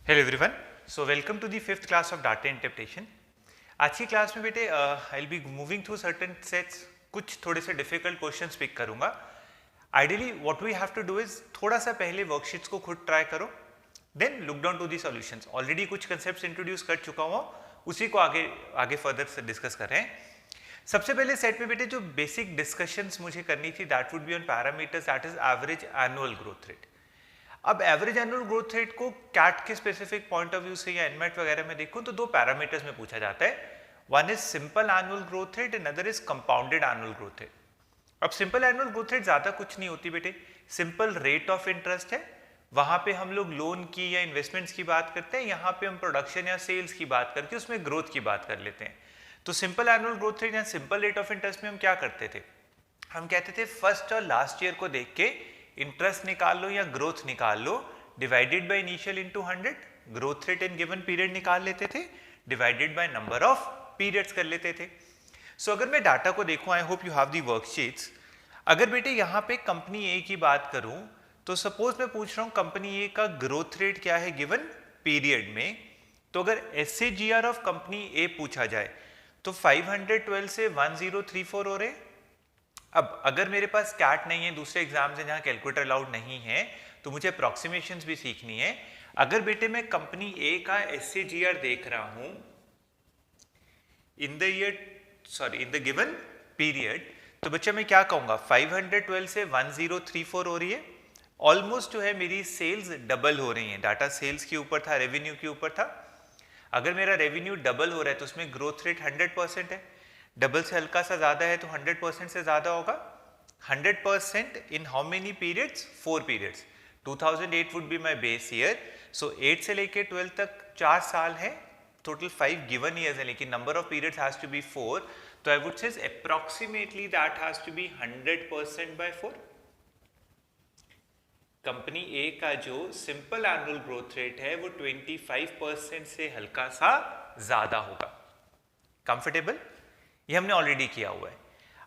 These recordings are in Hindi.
Hello everyone, so welcome to the fifth class of data interpretation. आज की क्लास में बेटे I will be moving through certain sets, कुछ थोड़े से डिफिकल्ट क्वेश्चंस पिक करूंगा। Ideally what we have to do is थोड़ा सा पहले वर्कशीट्स को खुद ट्राई करो, then look down to the solutions. Already कुछ कंसेप्ट्स इंट्रोड्यूस कर चुका हूँ, उसी को आगे फर्दर से डिस्कस कर रहे हैं। सबसे पहले सेट में बेटे जो बेसिक डिस्कशंस मुझे करनी थी that would be on parameters, that is average annual growth rate. अब एवरेज एनुअल ग्रोथ रेट को कैट के स्पेसिफिक पॉइंट ऑफ व्यू से या एनमेट वगैरह में देखूं तो दो पैरामीटर्स में पूछा जाता है। One is simple annual growth rate and other is compounded annual growth rate. अब सिंपल एनुअल ग्रोथ रेट ज्यादा कुछ नहीं होती बेटे, सिंपल रेट ऑफ इंटरेस्ट है। वहां पे हम लोग लोन की या इन्वेस्टमेंट्स की बात करते हैं, यहाँ पे हम प्रोडक्शन या सेल्स की बात करके उसमें ग्रोथ की बात कर लेते हैं। तो सिंपल एनुअल ग्रोथ रेट या सिंपल रेट ऑफ इंटरेस्ट में हम क्या करते थे, हम कहते थे फर्स्ट और लास्ट ईयर को देख के इंटरेस्ट निकाल लो या ग्रोथ निकाल लो, divided by initial into 100, growth rate in given period निकाल लेते थे, divided by number of periods कर लेते थे। सो अगर मैं डाटा को देखूं, I hope you have the worksheets. अगर बेटे यहाँ पे कंपनी ए की बात करूं तो सपोज मैं पूछ रहा हूं कंपनी ए का ग्रोथ रेट क्या है गिवन पीरियड में, तो अगर SCGR ऑफ कंपनी ए पूछा जाए तो 512 से 1034 हो रहे। अब अगर मेरे पास कैट नहीं है, दूसरे एग्जाम से जहां कैलकुलेटर अलाउड नहीं है, तो मुझे अप्रोक्सीमेशंस भी सीखनी है। अगर बेटे मैं कंपनी ए का SCGR देख रहा हूं इन द गिवन पीरियड, तो बच्चा मैं क्या कहूंगा, 512 से 1034 हो रही है। ऑलमोस्ट जो है मेरी सेल्स डबल हो रही है। डाटा सेल्स के ऊपर था, रेवेन्यू के ऊपर था। अगर मेरा रेवेन्यू डबल हो रहा है तो उसमें ग्रोथ रेट 100% है। डबल से हल्का सा ज्यादा है तो 100% से ज्यादा होगा। 100% in how many periods, 4 periods. 2008 would be my base year, so 8 से लेके 12 तक 4 साल है, टोटल 5 गिवन ईयर्स है, लेकिन number of periods has to be 4, तो I would say approximately that has to be 100% by 4। Company A का जो सिंपल एनुअल ग्रोथ रेट है वो 25% से हल्का सा ज्यादा होगा। कंफर्टेबल? ये हमने ऑलरेडी किया हुआ है।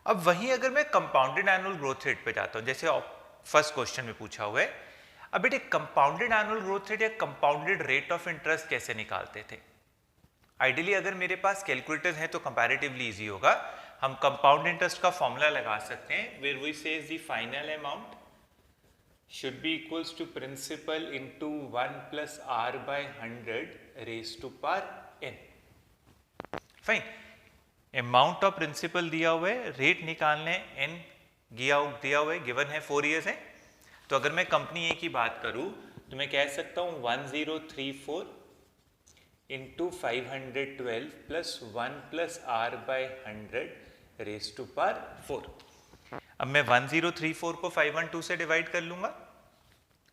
अब वहीं अगर मैं कंपाउंडेड एनुअल ग्रोथ रेट पे जाता हूं, जैसे फर्स्ट क्वेश्चन में पूछा हुआ है, अब बेटे कंपाउंडेड एनुअल ग्रोथ रेट या कंपाउंडेड रेट ऑफ इंटरेस्ट कैसे निकालते थे। आइडियली अगर मेरे पास कैलकुलेटर है तो कंपैरेटिवली इजी होगा। हम कंपाउंड इंटरेस्ट का फॉर्मूला लगा सकते हैं, वेयर वी से the final amount should be equals to principal into 1 plus r by 100 raised to power n. Fine, amount of principal दिया हुआ है, रेट निकालने n दिया हुआ है, गिवन है 4 इयर्स है। तो अगर मैं कंपनी ए की बात करूं तो मैं कह सकता हूं 1034 into 512 plus 1 plus r by 100 raise to power 4। अब मैं 1034 को 512 से डिवाइड कर लूंगा,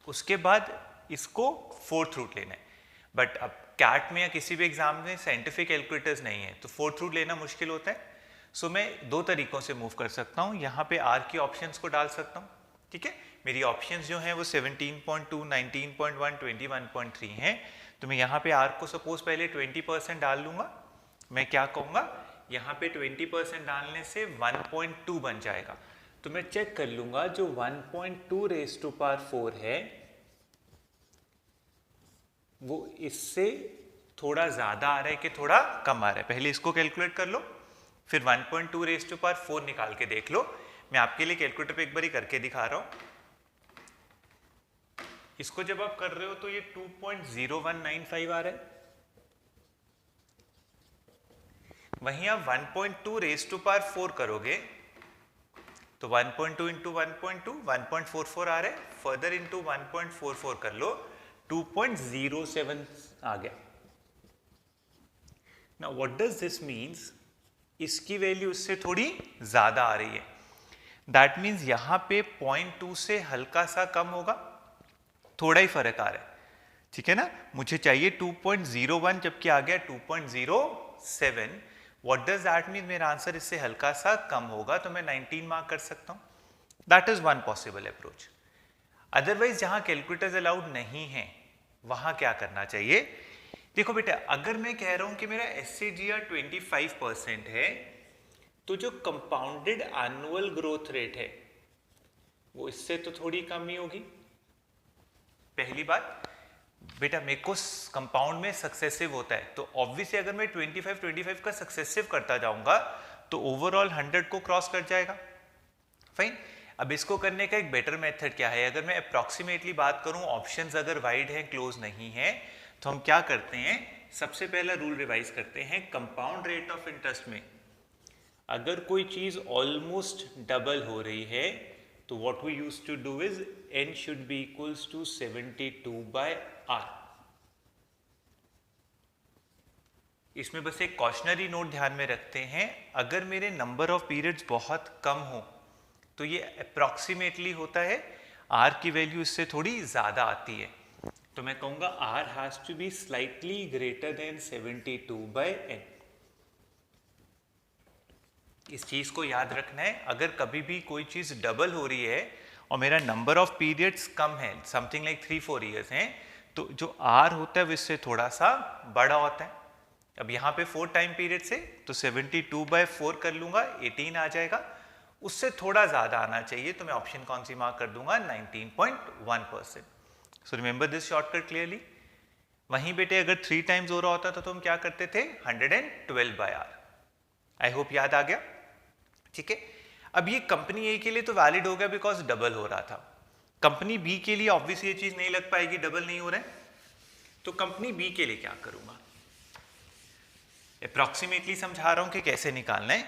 उसके बाद इसको 4th रूट लेना है। बट अब कैट में या किसी भी एग्जाम में साइंटिफिक कैलकुलेटर्स नहीं है तो 4th रूट लेना मुश्किल होता है। सो मैं दो तरीकों से मूव कर सकता हूँ, यहाँ पे आर की ऑप्शंस को डाल सकता हूँ। ठीक है, मेरी ऑप्शंस जो हैं वो 17.2, 19.1, 21.3 हैं। तो मैं यहाँ पे आर को सपोज पहले 20% डाल लूंगा। मैं क्या कहूँगा, यहाँ पे 20% डालने से 1.2 बन जाएगा। तो मैं चेक कर लूंगा जो 1.2 रेज टू पावर 4 है वो इससे थोड़ा ज्यादा आ रहा है कि थोड़ा कम आ रहा है। पहले इसको कैलकुलेट कर लो, फिर 1.2 रेज टू पावर 4 निकाल के देख लो। मैं आपके लिए कैलकुलेटर पे एक बार ही करके दिखा रहा हूं। इसको जब आप कर रहे हो तो ये 2.0195 आ रहा है। वहीं आप 1.2 रेज टू पावर 4 करोगे तो 1.2 इंटू 1.2 1.44 आ रहा है, फर्दर इंटू 1.44 कर लो 2.07 आ गया। Now what does this means, इसकी वैल्यू इससे थोड़ी ज्यादा आ रही है। दैट मीन्स यहां पे 0.2 से हल्का सा कम होगा, थोड़ा ही फर्क आ रहा है। ठीक है ना, मुझे चाहिए 2.01 जबकि आ गया 2.07। What does that mean? मेरा आंसर इससे हल्का सा कम होगा, तो मैं 19 मार्क कर सकता हूं। That is one possible approach. Otherwise जहां कैलकुलेटर्स अलाउड नहीं है वहां क्या करना चाहिए, देखो बेटा, अगर मैं कह रहा हूं कि मेरा SCGR 25% है तो जो कंपाउंडेड एनुअल ग्रोथ रेट है वो इससे तो थोड़ी कम ही होगी, पहली बात। बेटा मेरे को कंपाउंड में सक्सेसिव होता है, तो ऑब्वियसली अगर मैं 25 का सक्सेसिव करता जाऊंगा तो ओवरऑल 100 को क्रॉस कर जाएगा। फाइन। अब इसको करने का एक बेटर मेथड क्या है, अगर मैं अप्रॉक्सीमेटली बात करूं, ऑप्शंस अगर वाइड है, क्लोज नहीं है, तो हम क्या करते हैं, सबसे पहला रूल रिवाइज करते हैं। कंपाउंड रेट ऑफ इंटरेस्ट में अगर कोई चीज ऑलमोस्ट डबल हो रही है तो what we use to do is n should be equals to 72/r। इसमें बस एक कॉशनरी नोट ध्यान में रखते हैं, अगर मेरे नंबर ऑफ पीरियड्स बहुत कम हो तो ये अप्रॉक्सीमेटली होता है, r की वैल्यू इससे थोड़ी ज्यादा आती है, तो मैं कहूंगा r has to be slightly greater than 72/n। इस चीज को याद रखना है, अगर कभी भी कोई चीज डबल हो रही है और मेरा नंबर ऑफ पीरियड्स कम है, समथिंग लाइक 3-4 ईयर्स हैं, तो जो r होता है वो इससे थोड़ा सा बड़ा होता है। अब यहाँ पे 4 टाइम पीरियड से तो 72/4 कर लूंगा, 18 आ जाएगा, उससे थोड़ा ज्यादा आना चाहिए, तो मैं ऑप्शन कौन सी मार्क कर दूंगा, 19.1%। So remember this shortcut clearly. वहीं बेटे अगर 3 टाइम्स हो रहा होता था तो हम क्या करते थे, 112/r। आई होप याद आ गया, ठीक है। अब ये कंपनी ए के लिए तो वैलिड हो गया बिकॉज डबल हो रहा था, कंपनी बी के लिए ऑब्वियसली ये चीज नहीं लग पाएगी, डबल नहीं हो रहा है, तो कंपनी बी के लिए क्या करूंगा, अप्रॉक्सीमेटली समझा रहा हूं कि कैसे निकालना है।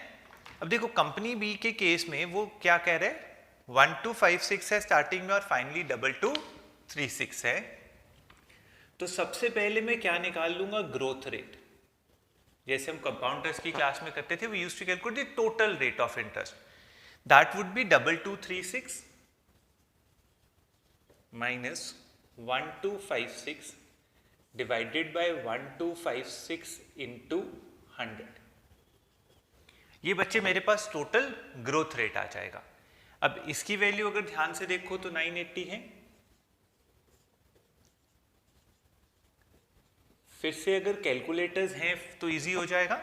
अब देखो कंपनी बी के केस में वो क्या कह रहे हैं, 1256 है स्टार्टिंग में और फाइनली 2236 है, तो सबसे पहले मैं क्या निकाल लूंगा, ग्रोथ रेट। जैसे हम कंपाउंड इंटरेस्ट की क्लास में करते थे, we used to calculate the total rate of interest, that would be 2236 minus 1256 divided by 1256 into 100। ये बच्चे मेरे पास टोटल ग्रोथ रेट आ जाएगा। अब इसकी वैल्यू अगर ध्यान से देखो तो 980 है, फिर से अगर कैलकुलेटर्स हैं तो इजी हो जाएगा,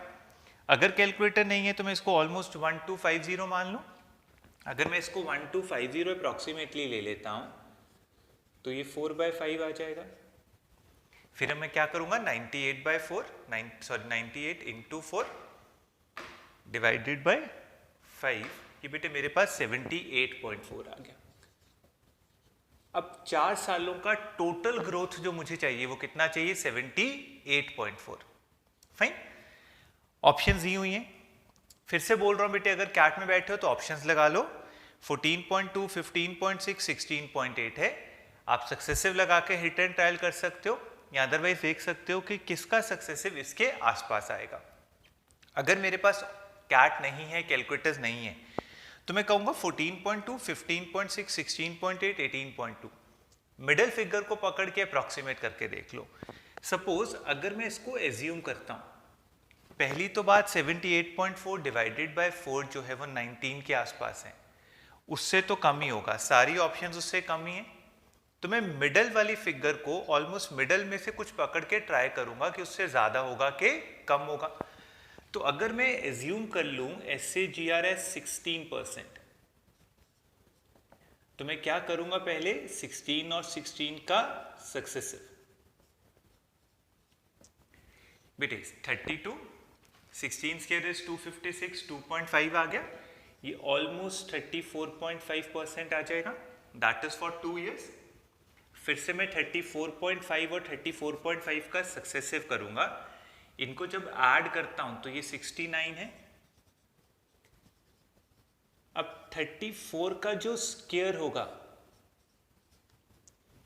अगर कैलकुलेटर नहीं है तो मैं इसको ऑलमोस्ट 1250 मान लूं। अगर मैं इसको 1250 अप्रॉक्सीमेटली ले लेता हूं तो ये 4/5 आ जाएगा। फिर मैं क्या करूंगा, 98 इंटू 4 डिवाइडेड बाय 5, ये बेटे मेरे पास 78.4 आ गया। अब 4 सालों का टोटल ग्रोथ जो मुझे चाहिए वो कितना चाहिए, 78.4। फाइन, ऑप्शंस दी हुई हैं, फिर से बोल रहा हूं बेटे अगर कैट में बैठे हो तो ऑप्शंस लगा लो, 14.2, 15.6, 16.8 है, आप सक्सेसिव लगा के हिट एंड ट्रायल कर सकते हो या अदरवाइज देख सकते हो कि किसका सक्सेसिव इसके आसपास आएगा। अगर मेरे पास कैट नहीं है, कैलकुलेटर्स नहीं है, तो मैं कहूंगा 14.2, 15.6, 16.8, 18.2, मिडिल फिगर को पकड़ के अप्रॉक्सीमेट करके देख लो। सपोज अगर मैं इसको एज्यूम करता हूं, पहली तो बात 78.4 डिवाइडेड बाय 4 जो है वो 19 के आसपास है, उससे तो कम ही होगा, सारी ऑप्शंस उससे कम ही है, तो मैं मिडल वाली फिगर को ऑलमोस्ट मिडल में से कुछ पकड़ के ट्राई करूंगा कि उससे ज्यादा होगा कि कम होगा। तो अगर मैं एज्यूम कर लूं SAGRS 16%, तो मैं क्या करूंगा, पहले 16 और 16 का सक्सेसिव, बेटे 32, 16 स्क्वायर इज 256, 2.5 आ गया, ये ऑलमोस्ट 34.5% आ जाएगा, दैट इज फॉर 2 इयर्स। फिर से मैं 34.5 और 34.5 का सक्सेसिव करूंगा, इनको जब ऐड करता हूं तो ये 69 है। अब 34 का जो स्क्वायर होगा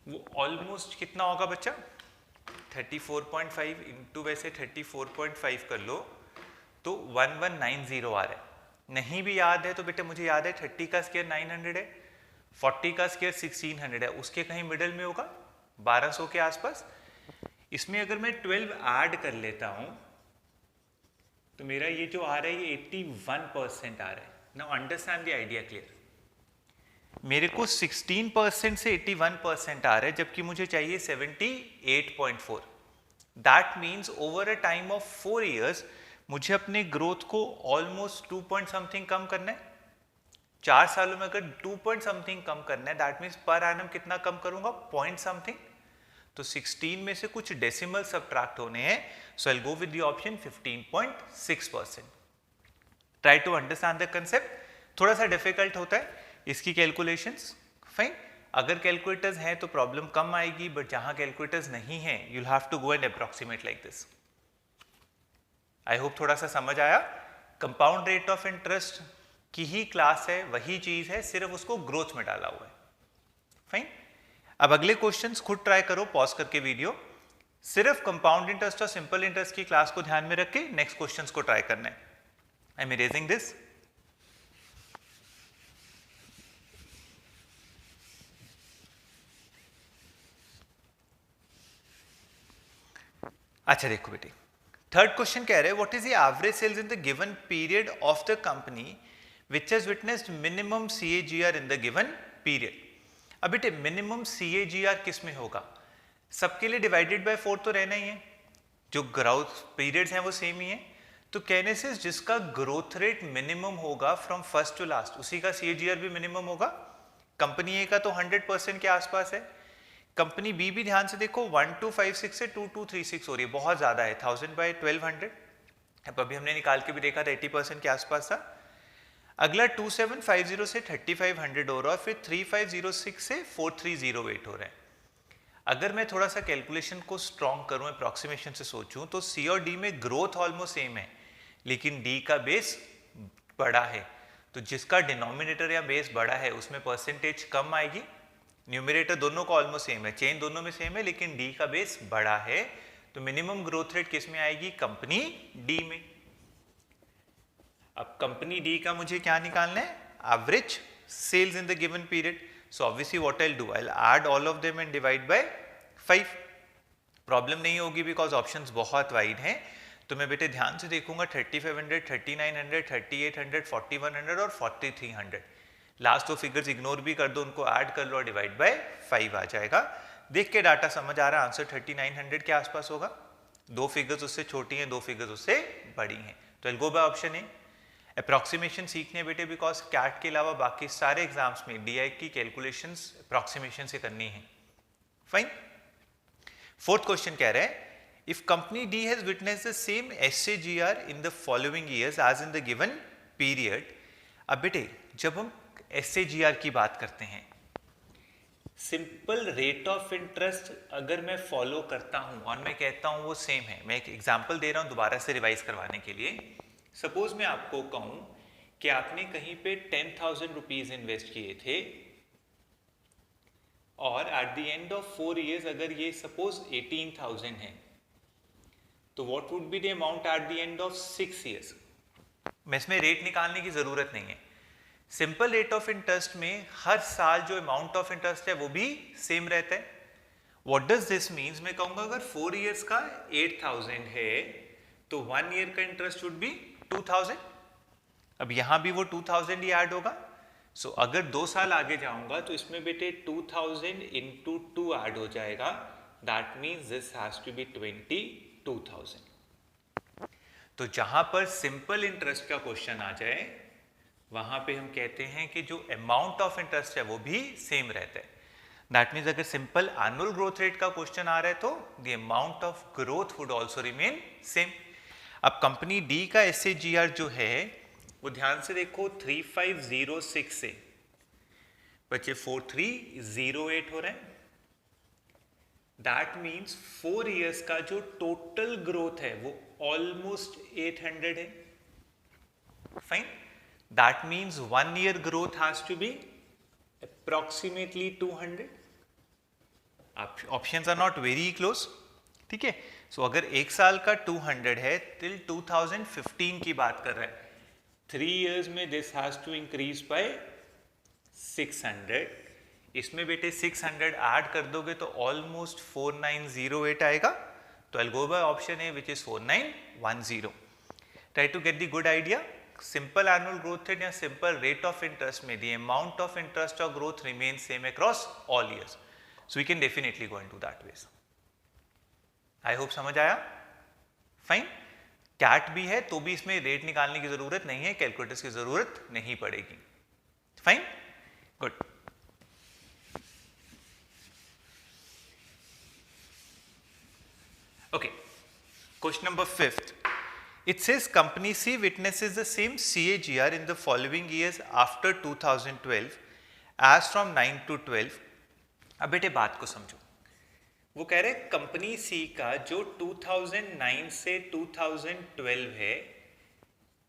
वो ऑलमोस्ट कितना होगा बच्चा, 34.5 इंटू वैसे 34.5 कर लो तो 1190 आ रहा है। नहीं भी याद है तो बेटे मुझे याद है 30 का स्क्वायर 900 है, 40 का स्क्वायर 1600 है, उसके कहीं मिडल में होगा 1200 के आसपास। इसमें अगर मैं 12 ऐड कर लेता हूं तो मेरा ये जो आ रहा है ये 81% आ रहा है। Now understand the idea clear, मेरे को 16% से 81% आ रहा है जबकि मुझे चाहिए 78.4। That means over a time of 4 years मुझे अपने ग्रोथ को ऑलमोस्ट 2 पॉइंट समथिंग कम करना है। 4 सालों में अगर 2 पॉइंट समथिंग कम करना है, दैट मीन्स पर एनम कितना कम करूंगा, पॉइंट समथिंग। तो 16 में से कुछ डेसिमल सब्ट्रैक्ट होने हैं, so I will go with the option 15.6%. Try to understand the concept. थोड़ा सा डिफिकल्ट होता है इसकी कैलकुलेशंस, फाइन. अगर कैलकुलेटर्स हैं तो प्रॉब्लम कम आएगी, बट जहां कैलकुलेटर्स नहीं है you will have to go and approximate like this. I hope थोड़ा सा समझ आया. कंपाउंड रेट ऑफ इंटरेस्ट की ही क्लास है, वही चीज है, सिर्फ उसको ग्रोथ में डाला हुआ है. फाइन. अब अगले क्वेश्चंस खुद ट्राई करो पॉज करके वीडियो. सिर्फ कंपाउंड इंटरेस्ट और सिंपल इंटरेस्ट की क्लास को ध्यान में रख के नेक्स्ट क्वेश्चंस को ट्राई करना है. I am erasing this. अच्छा देखो बेटे, थर्ड क्वेश्चन कह रहे हैं what is the average sales in the given period of the company which has witnessed minimum CAGR in the given period. अब बेटे मिनिमम CAGR किस में होगा? सबके लिए डिवाइडेड बाय 4 तो रहना ही है, जो ग्रोथ पीरियड्स हैं वो सेम ही है. तो कहने से जिसका ग्रोथ रेट मिनिमम होगा फ्रॉम फर्स्ट टू लास्ट, उसी का CAGR भी मिनिमम होगा. कंपनी ए का तो 100% के आसपास है. कंपनी बी भी ध्यान से देखो 1256 से 2236 हो रही है, बहुत ज्यादा है. 1000 बाय 1200. अब अभी हमने निकाल के भी देखा था 80% के आसपास था. अगला 2750 से 3500 हो रहा है, फिर 3506 से 4308 हो रहा है. अगर मैं थोड़ा सा कैलकुलेशन को स्ट्रॉन्ग करूं, अप्रॉक्सीमेशन से सोचूं, तो सी और डी में ग्रोथ ऑलमोस्ट सेम है, लेकिन डी का बेस बड़ा है. तो जिसका डिनोमिनेटर या बेस बड़ा है उसमें परसेंटेज कम आएगी. न्यूमरेटर दोनों का ऑलमोस्ट सेम है, चेन दोनों में सेम है, लेकिन डी का बेस बड़ा है. तो मिनिमम ग्रोथ रेट किस में आएगी? कंपनी डी में. अब कंपनी डी का मुझे क्या निकालना है? Average sales in the given period. So obviously what I will do, I will add all of them and divide by 5. Problem नहीं होगी बिकॉज ऑप्शंस बहुत वाइड हैं. तो मैं बेटे ध्यान से देखूंगा 3500, 3900, 3800, 4100 और 4300. लास्ट दो फिगर्स इग्नोर भी कर दो, उनको ऐड कर लो और डिवाइड बाय 5 आ जाएगा. देख के डाटा समझ आ रहा है, आंसर 3900 के आसपास होगा. दो फिगर्स उससे छोटी हैं, दो फिगर्स उससे बड़ी हैं. तो आई will go by option A. Approximation सीखने बेटे बिकॉज कैट के अलावा बाकी सारे एग्जाम्स में DI की कैलकुलेशंस अप्रॉक्सीमेशन से करनी है. फाइन. फोर्थ क्वेश्चन कह रहे हैं if company D has witness the same SAGR in the following years as in the given period. अब बेटे जब हम SAGR की बात करते हैं, सिंपल रेट ऑफ इंटरेस्ट अगर मैं फॉलो करता हूं और मैं कहता हूं वो सेम है, मैं एक एग्जांपल दे रहा हूं दोबारा से रिवाइज करवाने के लिए. सपोज मैं आपको कहूं कि आपने कहीं पे 10,000 रुपीज इन्वेस्ट किए थे और at the end of 4 years अगर ये सपोज 18,000 है, तो what would be the amount at the end of 6 years. मैं इसमें रेट निकालने की जरूरत नहीं है. सिंपल रेट ऑफ इंटरेस्ट में हर साल जो अमाउंट ऑफ इंटरेस्ट है वो भी सेम रहता है. व्हाट डज दिस मीन्स, मैं कहूंगा अगर 4 इयर्स का 8,000 है तो 1 ईयर का इंटरेस्ट वुड बी 2,000. अब यहां भी वो 2,000 ही ऐड होगा. सो अगर 2 साल आगे जाऊंगा तो इसमें बेटे 2,000 इंटू 2 ऐड हो जाएगा. That means this has to be 22,000. तो जहां पर सिंपल इंटरेस्ट का क्वेश्चन आ जाए वहां पे हम कहते हैं कि जो अमाउंट ऑफ इंटरेस्ट है वो भी सेम रहता है. दैट मीन्स अगर सिंपल एनुअल ग्रोथ रेट का क्वेश्चन आ रहा है तो the amount of growth would also remain same. अब कंपनी डी का SAGR जो है वो ध्यान से देखो 3506 से बच्चे 4308 हो रहे हैं. दैट मीन्स 4 इयर्स का जो टोटल ग्रोथ है वो ऑलमोस्ट 800 है. Fine. That means 1 year growth has to be approximately 200. Options are not very close. ठीक है. So अगर एक साल का 200 है till 2015 की बात कर रहा है, 3 years में this has to increase by 600. इसमें बेटे 600 ऐड कर दोगे तो almost 4908 आएगा. तो I'll go by option A which is 4910. Try to get the good idea. Simple annual growth rate या सिंपल रेट ऑफ इंटरेस्ट में द अमाउंट ऑफ इंटरेस्ट और growth remain same across all years. So we can definitely go into that ways. I hope समझ आया. फाइन. कैट भी है तो भी इसमें रेट निकालने की जरूरत नहीं है, कैलकुलेटर्स की जरूरत नहीं पड़ेगी. Fine. Good. Okay, question number 5th. It says company C witnesses the same CAGR in the following years after 2012 as from 9 to 12. अब बेटे बात को समझो, वो कह रहे कंपनी सी का जो 2009 से 2012 है,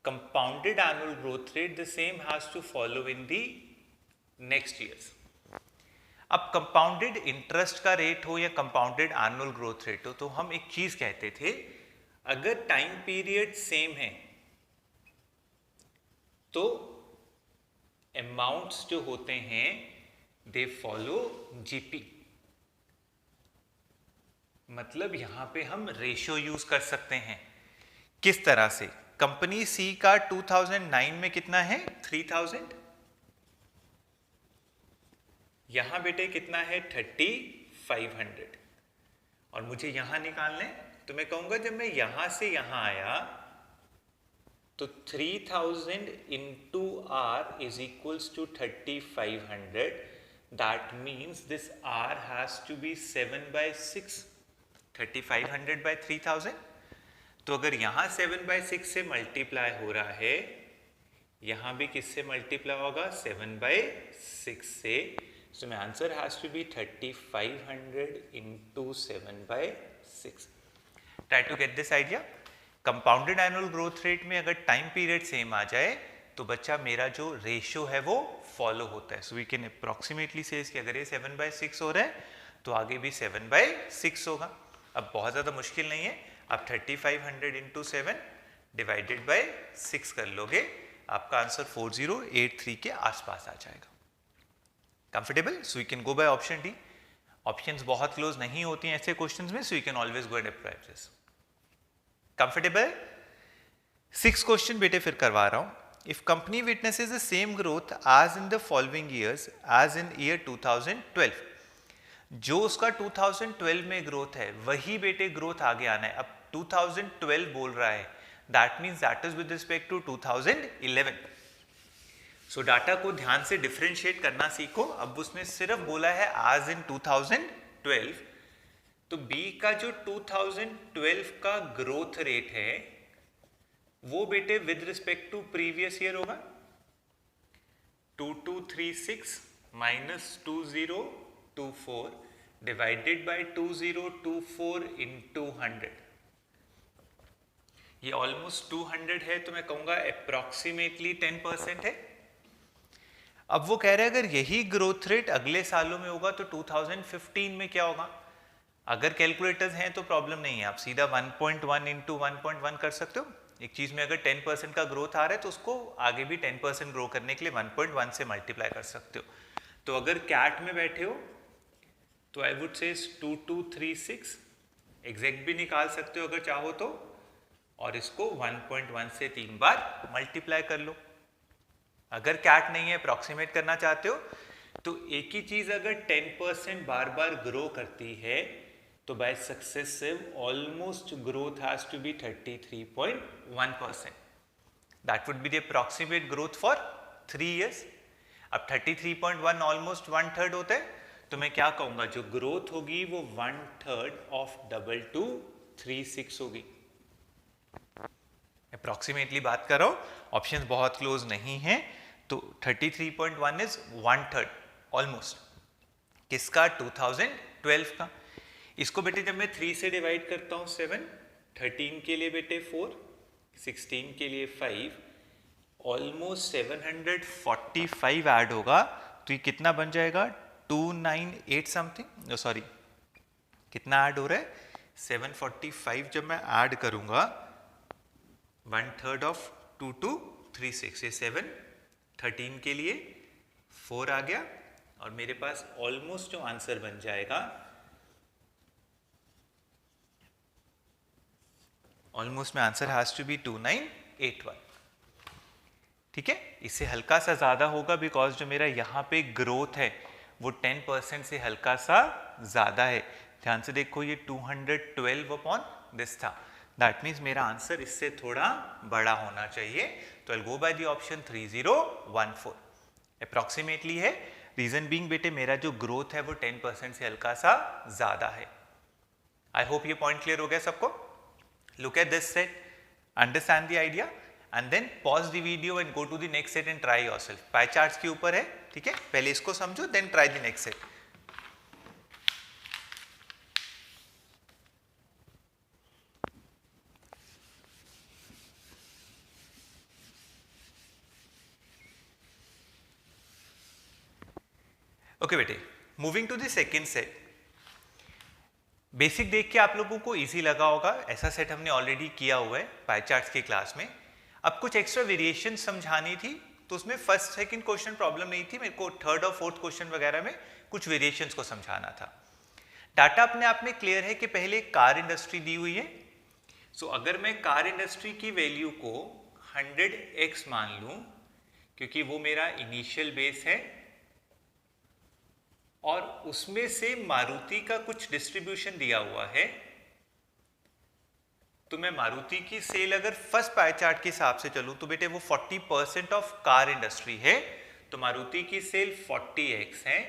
compounded annual growth rate the same has to follow in the next years. अब कंपाउंडेड इंटरेस्ट का रेट हो या कंपाउंडेड एनुअल ग्रोथ रेट हो, तो हम एक चीज कहते थे, अगर टाइम पीरियड सेम है तो अमाउंट्स जो होते हैं दे फॉलो जीपी. मतलब यहां पे हम रेशियो यूज कर सकते हैं. किस तरह से? कंपनी सी का 2009 में कितना है? 3000. यहां बेटे कितना है? 3500. और मुझे यहां निकालने, तो मैं कहूंगा जब मैं यहां से यहां आया तो 3000 into R is equals to 3500. That means this R has to be 7/6. 3500 by 3000. तो अगर यहां 7/6 से मल्टीप्लाई हो रहा है, यहां भी किससे मल्टीप्लाई होगा? 7/6 से. So my answer has to be 3500 into 7/6. Try to get this idea. Compounded annual growth rate में अगर टाइम पीरियड सेम आ जाए तो बच्चा मेरा जो रेशियो है वो फॉलो होता है. So we can approximately say कि अगर ये 7/6 हो रहा है तो आगे भी 7/6 होगा. अब बहुत ज़्यादा मुश्किल नहीं है, आप 3500 into 7 डिवाइडेड बाय 6 कर लोगे, आपका आंसर 4083 के आसपास आ जाएगा. Comfortable? So you can go by option D. Options बहुत क्लोज नहीं होती हैं ऐसे क्वेश्चंस में, so you can always go and apply this. Comfortable? 6 question बेटे फिर करवा रहा हूं. If company witnesses the same growth as in the following years as in year 2012, जो उसका 2012 में ग्रोथ है वही बेटे ग्रोथ आगे आना है. अब 2012 बोल रहा है, that means that is with respect to 2011. सो डाटा को ध्यान से डिफरेंशिएट करना सीखो. अब उसने सिर्फ बोला है आज इन 2012, तो बी का जो 2012 का ग्रोथ रेट है वो बेटे with respect to previous year होगा. 2236 माइनस 2024 डिवाइडेड बाय 2024 इंटू 100. ये ऑलमोस्ट 200 है, तो मैं कहूंगा अप्रोक्सीमेटली 10% है. अब वो कह रहे हैं अगर यही ग्रोथ रेट अगले सालों में होगा तो 2015 में क्या होगा? अगर कैलकुलेटर्स हैं तो प्रॉब्लम नहीं है, आप सीधा 1.1 इंटू 1.1 कर सकते हो. एक चीज में अगर 10% का ग्रोथ आ रहा है तो उसको आगे भी 10% ग्रो करने के लिए 1.1 से मल्टीप्लाई कर सकते हो. तो अगर कैट में बैठे हो तो आई वुड से 2236 एग्जैक्ट भी निकाल सकते हो अगर चाहो तो, और इसको 1.1 से 3 बार मल्टीप्लाई कर लो. अगर कैट नहीं है, अप्रॉक्सीमेट करना चाहते हो, तो एक ही चीज अगर 10% बार बार ग्रो करती है तो by successive almost growth has to be 33.1%. That would be the approximate growth for 3 years. अब 33.1 ऑलमोस्ट 1/3 होता है, तो मैं क्या कहूंगा, जो ग्रोथ होगी वो 1/3 ऑफ 2236 होगी. अप्रॉक्सीमेटली बात कर रहा हूं, ऑप्शन बहुत क्लोज नहीं है. तो 33.1 इज 1/3 ऑलमोस्ट. किसका? 2012 का. इसको बेटे जब मैं 3 से डिवाइड करता हूं 7, 13 के लिए बेटे 4, 16 के लिए 5, ऑलमोस्ट 745 ऐड होगा. तो ये कितना बन जाएगा? 298 समथिंग. सॉरी, कितना ऐड हो रहा है? 745 जब मैं ऐड करूंगा 1/3 ऑफ 2236, ये 7, 13 के लिए 4 आ गया, और मेरे पास ऑलमोस्ट जो आंसर बन जाएगा, ऑलमोस्ट में आंसर हैज टू बी 2981. ठीक है, इससे हल्का सा ज्यादा होगा बिकॉज जो मेरा यहाँ पे ग्रोथ है वो 10% से हल्का सा ज्यादा है. ध्यान से देखो, ये 212 अपॉन दिस था. दैट मीन्स मेरा आंसर इससे थोड़ा बड़ा होना चाहिए. तो आई गो बाय द ऑप्शन 3014. अप्रॉक्सीमेटली है, रीजन बीइंग बेटे मेरा जो ग्रोथ है वो 10% से हल्का सा ज्यादा है. आई होप ये पॉइंट क्लियर हो गया सबको. Look at this set, understand the idea and then pause the video and go to the next set and try yourself. Pie charts के ऊपर है, ठीक है, पहले इसको समझो then try the next set. Okay बेटे, moving to the second set. Basic देख के आप लोगों को इजी लगा होगा, ऐसा सेट हमने ऑलरेडी किया हुआ है पाई चार्ट्स की क्लास में. अब कुछ एक्स्ट्रा वेरिएशन समझानी थी, तो उसमें फर्स्ट सेकंड क्वेश्चन प्रॉब्लम नहीं थी, मेरे को थर्ड और फोर्थ क्वेश्चन वगैरह में कुछ वेरिएशंस को समझाना था. डाटा अपने आप में क्लियर है कि पहले कार इंडस्ट्री दी हुई है. सो अगर मैं कार इंडस्ट्री की वैल्यू को 100x मान लूं, क्योंकि वो मेरा इनिशियल बेस है, और उसमें से मारुति का कुछ डिस्ट्रीब्यूशन दिया हुआ है, तो मैं मारुति की सेल अगर फर्स्ट पाई चार्ट के हिसाब से चलूं तो बेटे वो 40% ऑफ कार इंडस्ट्री है, तो मारुति की सेल 40x है,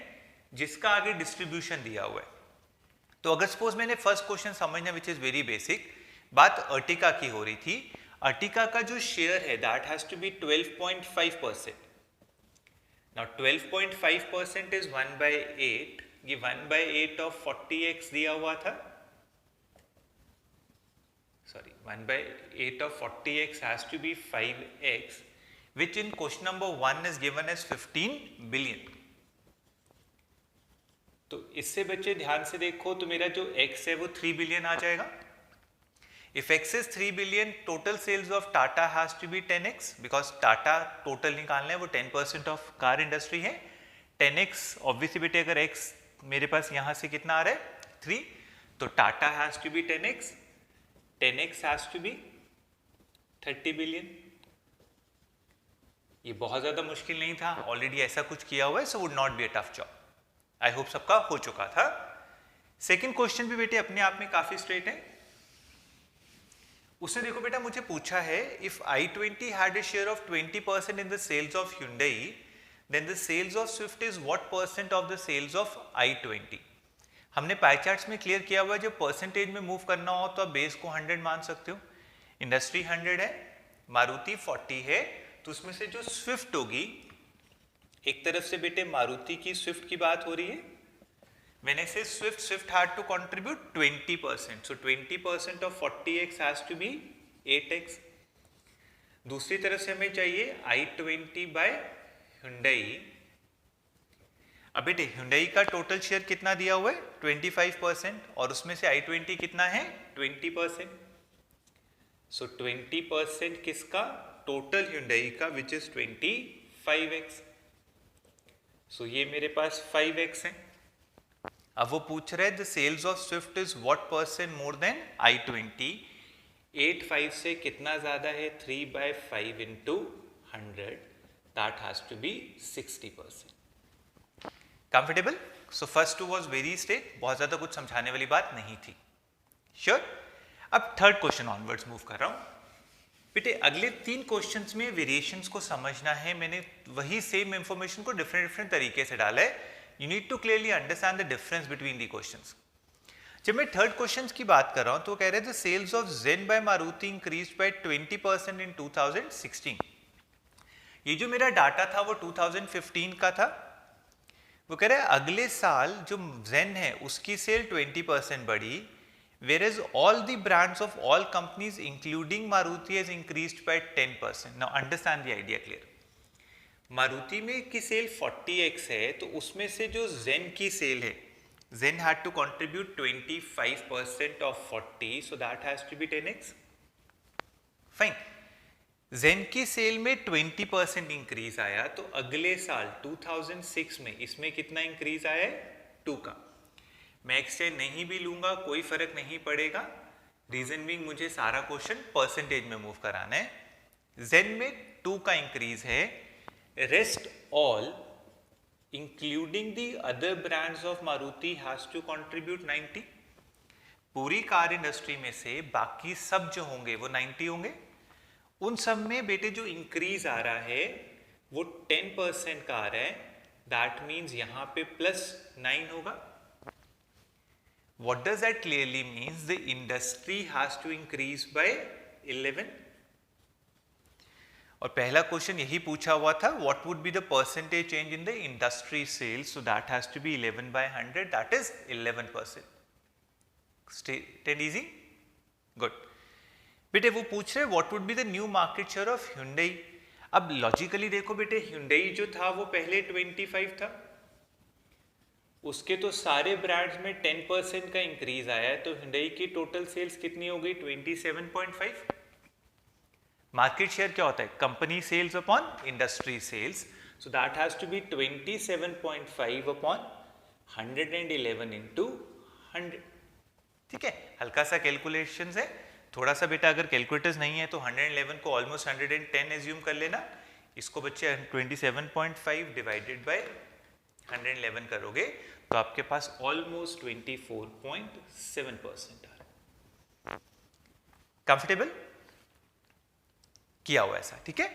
जिसका आगे डिस्ट्रीब्यूशन दिया हुआ है. तो अगर सपोज मैंने फर्स्ट क्वेश्चन समझना, विच इज वेरी बेसिक, बात अर्टिका की हो रही थी. अर्टिका का जो शेयर है that has to be 12.5%. Now 12.5% is 1/8. ये 1/8 of 40x दिया हुआ था. Sorry, 1/8 of 40x has to be 5x, which in question number 1 is given as 15 billion. तो इससे बच्चे ध्यान से देखो, तो मेरा जो x है वो 3 बिलियन आ जाएगा. If x is 3 billion, total sales of Tata has to be 10x, because Tata total निकालना है, वो 10% of car industry है. 10x obviously बेटे अगर x मेरे पास यहाँ से कितना आ रहा है 3, तो Tata has to be 10x, 10x has to be 30 billion. ये बहुत ज़्यादा मुश्किल नहीं था, ऑलरेडी ऐसा कुछ किया हुआ है, so would not be a tough job. I hope सबका हो चुका था. सेकेंड क्वेश्चन भी बेटे अपने आप में काफ़ी स्ट्रेट है. उसने देखो बेटा मुझे पूछा है, if i20 had a share of 20% in the sales of Hyundai, then the sales of Swift is what percent of the sales of i20. हमने पाई चार्ट्स में क्लियर किया हुआ है, जब परसेंटेज में मूव करना हो तो आप बेस को 100 मान सकते हो. इंडस्ट्री 100 है, मारुति 40 है, तो उसमें से जो स्विफ्ट होगी, एक तरफ से बेटे मारुति की स्विफ्ट की बात हो रही है. When I say Swift had to contribute 20%. So 20% of 40x has to be 8x. दूसरी तरफ से हमें चाहिए i20 by Hyundai. अब बेटे Hyundai का टोटल शेयर कितना दिया हुआ है 25%, और उसमें से i20 कितना है 20%. So 20% किसका, टोटल Hyundai का, which is 25x. So ये मेरे पास 5x है. अब वो पूछ रहे हैं the sales of Swift is what percent more than i20. 85 से कितना ज्यादा है 3/5 into 100, that has to be 60%. Comfortable? So first two was very straight, बहुत ज्यादा कुछ समझाने वाली बात नहीं थी. श्योर? अब थर्ड क्वेश्चन ऑनवर्ड्स मूव कर रहा हूं. बेटे अगले 3 क्वेश्चंस में वेरिएशंस को समझना है. मैंने वही सेम इंफॉर्मेशन को डिफरेंट तरीके से डाला है. You need to clearly understand the difference between the questions. जब मैं थर्ड क्वेश्चन की बात कर रहा हूं तो कह रहे थे sales of Zen by Maruti increased by 20% in 2016. ये जो मेरा डाटा था वो 2015 का था. वो कह रहे हैं अगले साल जो Zen है उसकी सेल 20% बढ़ी, whereas all the brands of all companies including Maruti has increased by 10%. Now understand the idea clear. Maruti में की सेल 40x है, तो उसमें से जो Zen की सेल है, Zen had to contribute 25% of 40, so that has to be 10x. Fine. Zen की सेल में 20% इंक्रीज आया, तो अगले साल 2006 में इसमें कितना इंक्रीज आया है 2 का. मैं एक्सचेंज नहीं भी लूंगा कोई फर्क नहीं पड़ेगा. रीजन बीइंग मुझे सारा क्वेश्चन परसेंटेज में मूव कराना है. Zen में 2 का इंक्रीज है, rest all including the other brands of Maruti has to contribute 90. पूरी कार इंडस्ट्री में से बाकी सब जो होंगे वो 90 होंगे. उन सब में बेटे जो इंक्रीज आ रहा है वो 10% का आ रहा है. दैट मीन्स यहाँ पे +9 होगा. What does that clearly means? The industry has to increase by 11. और पहला क्वेश्चन यही पूछा हुआ था, what would be the percentage change in the industry sales? So that has to be 11 by 100, that is 11%. Stated easy? Good. बेटे वो पूछ रहे what would be the new market share of Hyundai? अब लॉजिकली देखो बेटे, Hyundai जो था वो पहले 25 था, उसके तो सारे ब्रांड्स में 10% का इंक्रीज आया है, तो Hyundai की टोटल सेल्स कितनी हो गई? 27.5. मार्केट शेयर क्या होता है? Company sales upon industry sales, so that has to be 27.5 upon 111 into 100. ठीक है, हल्का सा कैलकुलेशन है, थोड़ा सा बेटा अगर कैलकुलेटर्स नहीं है तो 111 को ऑलमोस्ट 110 एज्यूम कर लेना, इसको बच्चे 27.5 डिवाइडेड बाय 111 करोगे तो आपके पास ऑलमोस्ट 24.7% आ रहा है. कंफर्टेबल किया हुआ ऐसा, ठीक है.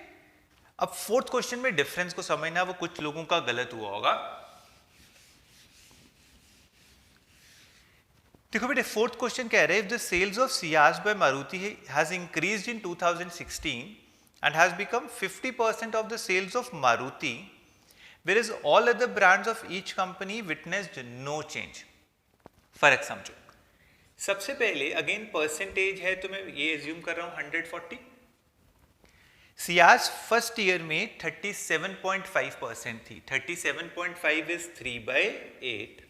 अब फोर्थ क्वेश्चन में डिफरेंस को समझना, वो कुछ लोगों का गलत हुआ होगा. देखो बेटे, फोर्थ क्वेश्चन कह रहे हैं, if the sales of Ciaz by Maruti has increased in 2016 and has become 50% of the sales of Maruti, whereas all other brands of each company witnessed no change. फर्क समझो. सबसे पहले अगेन परसेंटेज है तो मैं ये एज्यूम कर रहा हूं 140. सियाज फर्स्ट ईयर में 37.5% थी. 37.5 इज 3/8.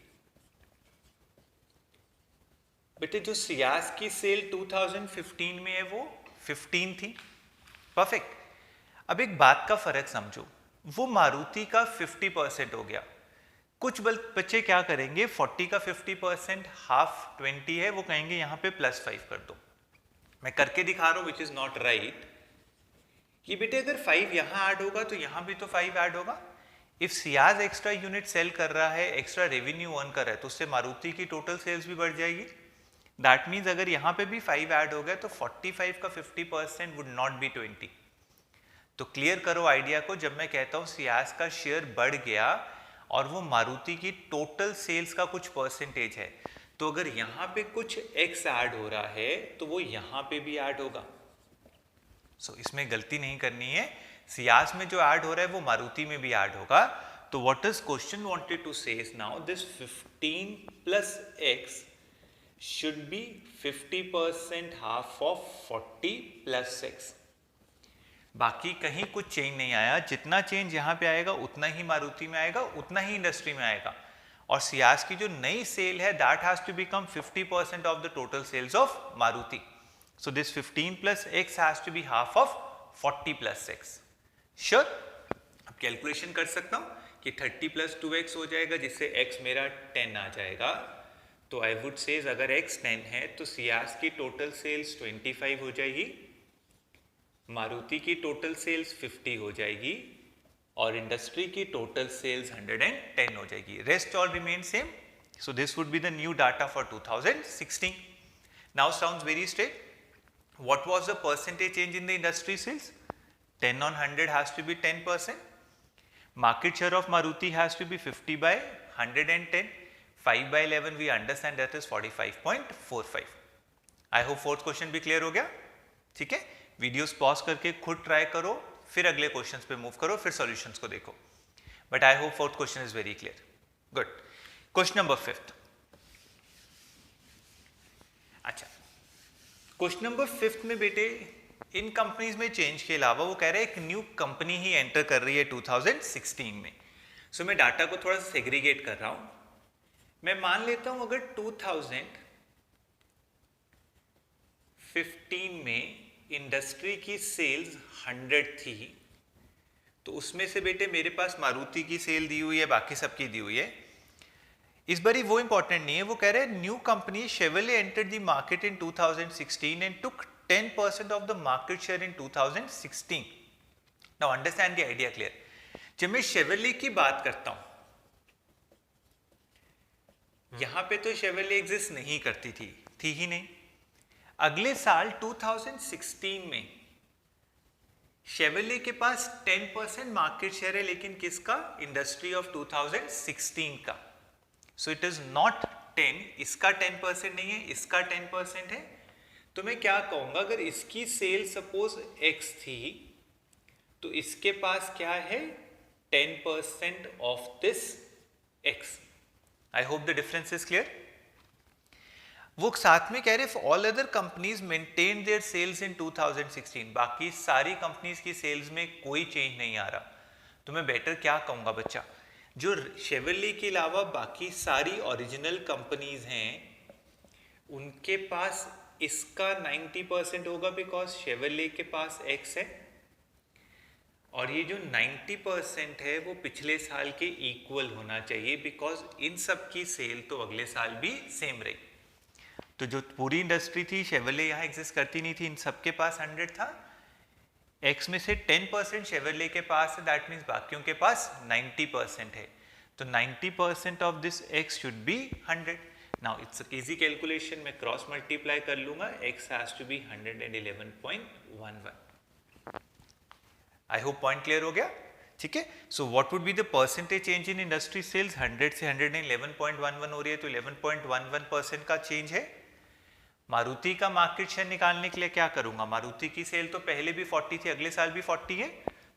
बेटे जो सियाज की सेल 2015 में है वो 15 थी. परफेक्ट. अब एक बात का फर्क समझो, वो मारुति का 50% हो गया. कुछ बच्चे क्या करेंगे, 40 का 50% हाफ 20 है, वो कहेंगे यहाँ पे +5 कर दो. मैं करके दिखा रहा हूँ विच इज नॉट राइट. कि बेटे अगर 5 यहाँ ऐड होगा तो यहाँ भी तो 5 ऐड होगा. If Ciaz extra unit sale कर रहा है, एक्स्ट्रा रेवेन्यू अर्न कर रहा है, तो उससे मारुति की टोटल सेल्स भी बढ़ जाएगी. दैट मीन्स अगर यहाँ पे भी 5 ऐड हो गया तो 45 का 50% वुड नॉट बी 20. तो क्लियर करो आइडिया को. जब मैं कहता हूँ सियाज का शेयर बढ़ गया और वो मारुति की टोटल सेल्स का कुछ परसेंटेज है, तो अगर यहाँ पे कुछ x ऐड हो रहा है तो वो यहाँ पे भी ऐड होगा. सो इसमें गलती नहीं करनी है. सियाज में जो ऐड हो रहा है वो मारुति में भी ऐड होगा. तो what is question wanted to say is now this 15 plus x should be 50% half of 40 plus x. बाकी कहीं कुछ चेंज नहीं आया. जितना चेंज यहाँ पे आएगा उतना ही मारुति में आएगा, उतना ही इंडस्ट्री में आएगा. और सियाज की जो नई सेल है that has to become 50% of the total sales of Maruti. So this 15 plus x has to be half of 40 plus x. Sure. अब कैलकुलेशन कर सकता हूँ कि 30 प्लस 2x हो जाएगा, जिससे x मेरा 10 आ जाएगा. तो आई वुड से अगर x 10 है तो सियाज की टोटल सेल्स 25 हो जाएगी, मारुति की टोटल सेल्स 50 हो जाएगी और इंडस्ट्री की टोटल सेल्स 110 हो जाएगी. Rest all remain same. So this would be the new data for 2016. Now sounds very straight. What was the percentage change in the industry sales? 10 on 100 has to be 10%. Market share of Maruti has to be 50 by 110. 5 by 11 we understand that is 45.45. I hope fourth question भी क्लियर हो गया. ठीक है, वीडियोस पॉज करके खुद ट्राई करो, फिर अगले क्वेश्चंस पे मूव करो, फिर सॉल्यूशंस को देखो. But I hope fourth question is very clear. Good. Question number 5. अच्छा, क्वेश्चन नंबर 5 में बेटे इन कंपनीज में चेंज के अलावा वो कह रहे हैं एक न्यू कंपनी ही एंटर कर रही है 2016 में. सो मैं डाटा को थोड़ा सा सेग्रीगेट कर रहा हूं. मैं मान लेता हूं अगर 2015 में इंडस्ट्री की सेल्स 100 थी, तो उसमें से बेटे मेरे पास मारुति की सेल दी हुई है, बाकी सबकी दी हुई है. इस बारी वो इंपॉर्टेंट नहीं है. वो कह रहे हैं new company Chevrolet entered the market in 2016 and took 10% of the market share in 2016. Now understand the idea clear. जब मैं शेवरले की बात करता हूं, यहां पे तो शेवरले एग्जिस्ट नहीं करती थी ही नहीं. अगले साल 2016 में शेवरले के पास 10% मार्केट शेयर है, लेकिन किसका? इंडस्ट्री ऑफ 2016 का. सो इट इज नॉट 10, इसका 10% नहीं है, इसका 10% है, तो मैं क्या कहूंगा, अगर इसकी सेल सपोज x थी तो इसके पास क्या है 10% of this x. I hope the difference is clear. वो साथ में कह रहे all other companies maintain their sales in 2016, बाकी सारी कंपनीज की सेल्स में कोई चेंज नहीं आ रहा. तो मैं बेटर क्या कहूंगा बच्चा, जो शेवरले के अलावा बाकी सारी ओरिजिनल कंपनीज हैं उनके पास इसका 90% होगा बिकॉज शेवरले के पास x है, और ये जो 90% है वो पिछले साल के इक्वल होना चाहिए बिकॉज इन सब की सेल तो अगले साल भी सेम रही. तो जो पूरी इंडस्ट्री थी, शेवरले यहाँ एग्जिस्ट करती नहीं थी, इन सब के पास 100 था, x में से 10% शेवरले के पास है, दैट मीन्स बाकियों के पास 90% है. तो 90% of this x should be 100. Now it's easy calculation, मैं क्रॉस मल्टीप्लाई कर लूंगा, x has to be 111.11. I hope point clear हो गया. ठीक है. So what would be the percentage change in industry sales, 100 से 111.11 हो रही है, तो 11.11% का चेंज है. मारुति का मार्केट शेयर निकालने के लिए क्या करूंगा, मारुति की सेल तो पहले भी 40 थी, अगले साल भी 40 है,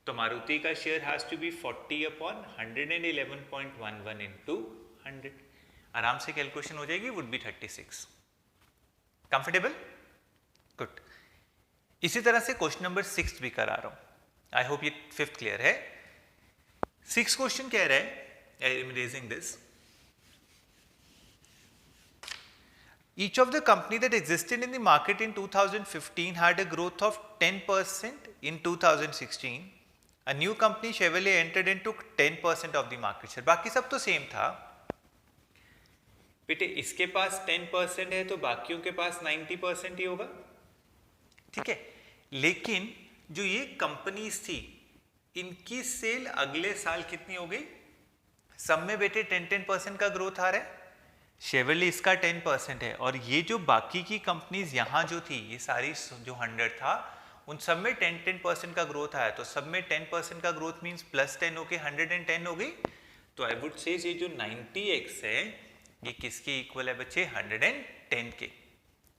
तो मारुति का share has to be 40 upon 111.11 into 100. आराम से कैलकुलेशन हो जाएगी, वुड बी 36. कंफर्टेबल? गुड. इसी तरह से क्वेश्चन नंबर 6 भी करा रहा हूं. आई होप ये 5th क्लियर है. 6 क्वेश्चन कह रहा है, I M raising this, each of the company that existed in the market in 2015 had a growth of 10% in 2016. A new company Chevrolet entered into 10% of the market share. बाकी सब तो सेम था बेटे, इसके पास 10% है तो बाकियों के पास 90% ही होगा. ठीक है. लेकिन जो ये कंपनीज थी इनकी सेल अगले साल कितनी हो गई, सब में बेटे 10% का ग्रोथ आ रहा है. शेवरले इसका 10% है, और ये जो बाकी की कंपनीज यहाँ जो थी, ये सारी जो 100 था उन सब में 10% का ग्रोथ आया, तो सब में 10% का ग्रोथ मींस प्लस 10 होके 110 हो गई. तो आई वुड से ये जो 90x है ये किसके इक्वल है बच्चे, 110 के.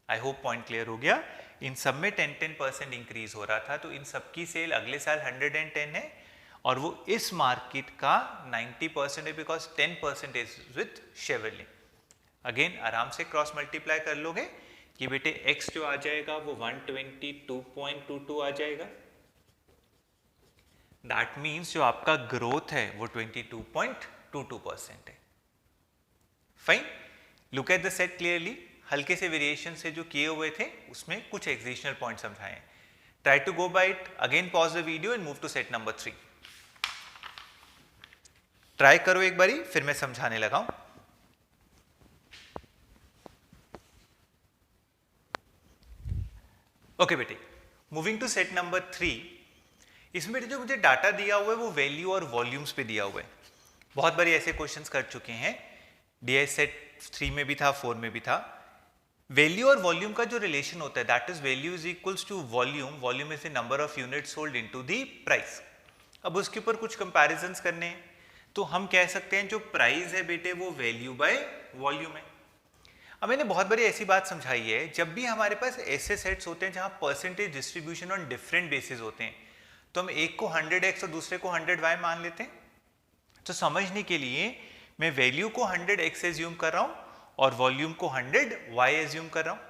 आई होप पॉइंट क्लियर हो गया. इन सब में 10% इंक्रीज हो रहा था, तो इन सब की सेल अगले साल 110 है, और वो इस मार्केट का 90% है because 10% is with Chevrolet. Again आराम से क्रॉस मल्टीप्लाई कर लोगे कि बेटे x जो आ जाएगा वो 122.22 आ जाएगा. दैट मीन्स जो आपका ग्रोथ है वो 22.22% है. Fine. Look at the set clearly. हल्के से वेरिएशन से जो किए हुए थे उसमें कुछ एडिशनल पॉइंट समझाए. Try to go by it. Again pause the video and move to set number 3. Try करो एक बारी, फिर मैं समझाने लगा हूं. ओके बेटे, मूविंग टू सेट नंबर 3. इसमें जो मुझे डाटा दिया हुआ है वो वैल्यू और वॉल्यूम्स पे दिया हुआ है. बहुत बारी ऐसे क्वेश्चंस कर चुके हैं, डीआई सेट 3 में भी था, 4 में भी था. वैल्यू और वॉल्यूम का जो रिलेशन होता है that is value is equals to volume. Volume is the number of units sold into the price. अब उसके ऊपर कुछ कंपैरिजंस करने हैं, तो हम कह सकते हैं जो प्राइस है बेटे वो वैल्यू बाय वॉल्यूम है. अब मैंने बहुत बड़ी ऐसी बात समझाई है, जब भी हमारे पास ऐसे सेट्स होते हैं जहां percentage distribution on different basis होते हैं, तो हम एक को 100x और दूसरे को 100y मान लेते हैं. तो समझने के लिए मैं वैल्यू को 100x एज्यूम कर रहा हूं और वॉल्यूम को 100y एज्यूम कर रहा हूं.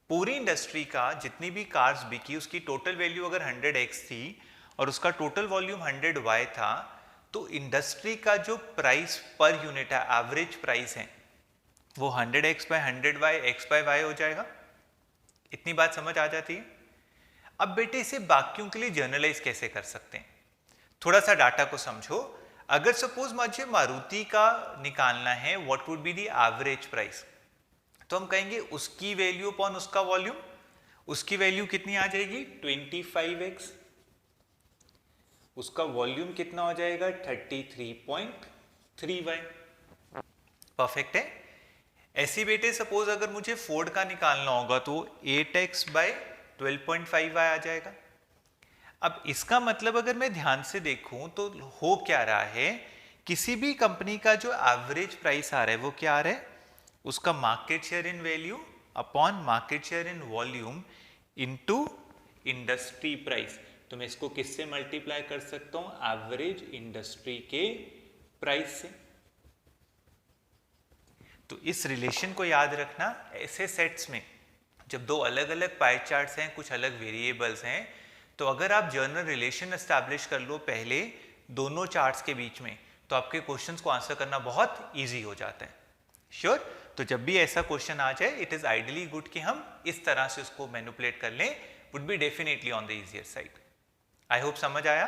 पूरी इंडस्ट्री का जितनी भी कार्स बिकी उसकी टोटल वैल्यू अगर 100x थी और उसका टोटल वॉल्यूम 100y था, तो इंडस्ट्री का जो प्राइस पर यूनिट है, एवरेज प्राइस है, वो 100x bye 100y x bye y हो जाएगा. इतनी बात समझ आ जाती है. अब बेटे इसे बाकियों के लिए जर्नलाइज कैसे कर सकते हैं, थोड़ा सा डाटा को समझो. अगर सपोज मुझे मारुति का निकालना है what would be the average price, तो हम कहेंगे उसकी वैल्यू अपॉन उसका वॉल्यूम. उसकी वैल्यू कितनी आ जाएगी 25x, उसका वॉल्यूम कितना हो जाएगा 33.3y. परफेक्ट है. ऐसी बेटे सपोज अगर मुझे फोर्ड का निकालना होगा तो 8x बाय 12.5y आ जाएगा. अब इसका मतलब अगर मैं ध्यान से देखूं तो हो क्या रहा है, किसी भी कंपनी का जो एवरेज प्राइस आ रहा है वो क्या आ रहा है, उसका market share in value upon market share in volume into industry price. तो मैं इसको किससे मल्टीप्लाई कर सकता हूं? एवरेज इंडस्ट्री के प्राइस से। तो इस रिलेशन को याद रखना। ऐसे सेट्स में जब दो अलग अलग पाई चार्ट्स हैं, कुछ अलग वेरिएबल्स हैं, तो अगर आप जनरल रिलेशन एस्टैब्लिश कर लो पहले दोनों चार्ट्स के बीच में, तो आपके क्वेश्चंस को आंसर करना बहुत इजी हो जाता है। श्योर? तो जब भी ऐसा क्वेश्चन आ जाए, इट इज आइडियली गुड कि हम इस तरह से उसको मैनिपुलेट कर लें, would be definitely on the easier side. I hope समझ आया।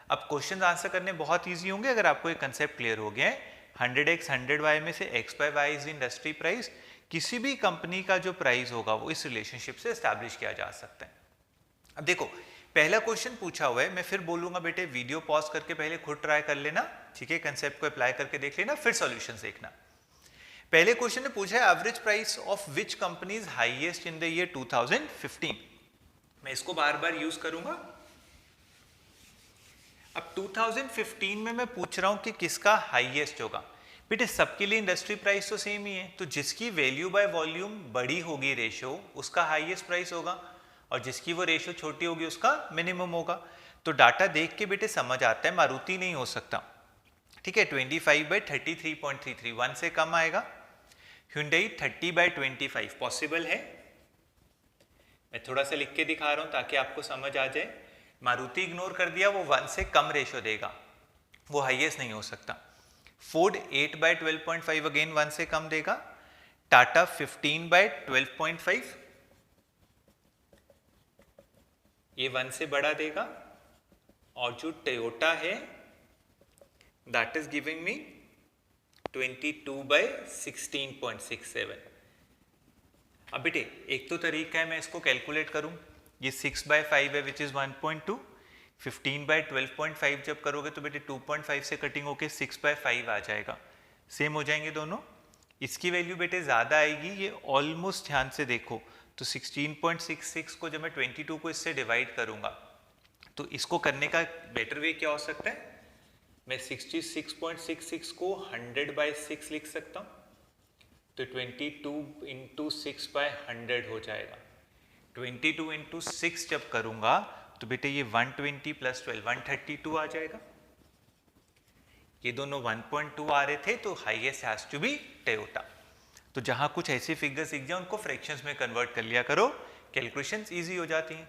अब क्वेश्चन आंसर करने बहुत ईजी होंगे अगर आपको एक कंसेप्ट क्लियर हो गया है। 100x 100y में से x by y is industry price. किसी भी कंपनी का जो प्राइस होगा वो इस रिलेशनशिप से एस्टैब्लिश किया जा सकता है। अब देखो, पहला क्वेश्चन पूछा हुआ है, मैं फिर बोलूंगा बेटे वीडियो पॉज करके पहले खुद ट्राई कर लेना, ठीक है, कंसेप्ट को अप्लाई करके देख लेना, फिर सॉल्यूशन देखना। पहले क्वेश्चन ने पूछा है average price of which company is highest in the year 2015। मैं इसको बार बार यूज करूंगा। अब 2015 में मैं पूछ रहा हूं कि किसका हाईएस्ट होगा। बेटे सबके लिए इंडस्ट्री प्राइस तो सेम ही है, तो जिसकी वैल्यू बाय वॉल्यूम बड़ी होगी रेशो, उसका हाईएस्ट प्राइस होगा, और जिसकी वो रेशो छोटी होगी उसका मिनिमम होगा। तो डाटा देख के बेटे समझ आता है मारुति नहीं हो सकता, ठीक है, 25/33.33 1 से कम आएगा। Hyundai 30/25 पॉसिबल है। मैं थोड़ा सा लिख के दिखा रहा हूं ताकि आपको समझ आ जाए। मारुति इग्नोर कर दिया, वो 1 से कम रेशो देगा, वो हाईएस्ट नहीं हो सकता। फोर्ड 8/12.5 अगेन 1 से कम देगा। टाटा 15/12.5 ये 1 से बड़ा देगा। और जो टोयोटा है दैट इज गिविंग मी 22/16.67। अब बेटे एक तो तरीका है मैं इसको कैलकुलेट करूं, ये 6/5 है विच इज 1.2, 15/12.5 जब करोगे तो बेटे 2.5 से कटिंग होके 6/5 आ जाएगा, सेम हो जाएंगे दोनों। इसकी वैल्यू बेटे ज्यादा आएगी, ये ऑलमोस्ट ध्यान से देखो तो 16.66 को जब मैं 22 को इससे डिवाइड करूंगा तो इसको करने का बेटर वे क्या हो सकता है, मैं 66.66 को 100/6 लिख सकता हूं, तो 22 इंटू 6/100 हो जाएगा। 22 इंटू 6 जब करूंगा तो बेटे ये 120 प्लस 12 132 आ जाएगा। ये दोनों 1.2 आ रहे थे, तो highest has to be Toyota. तो जहां कुछ ऐसे फिगर्स दिख जाए उनको फ्रैक्शंस में कन्वर्ट कर लिया करो, कैलकुलेशंस इजी हो जाती हैं।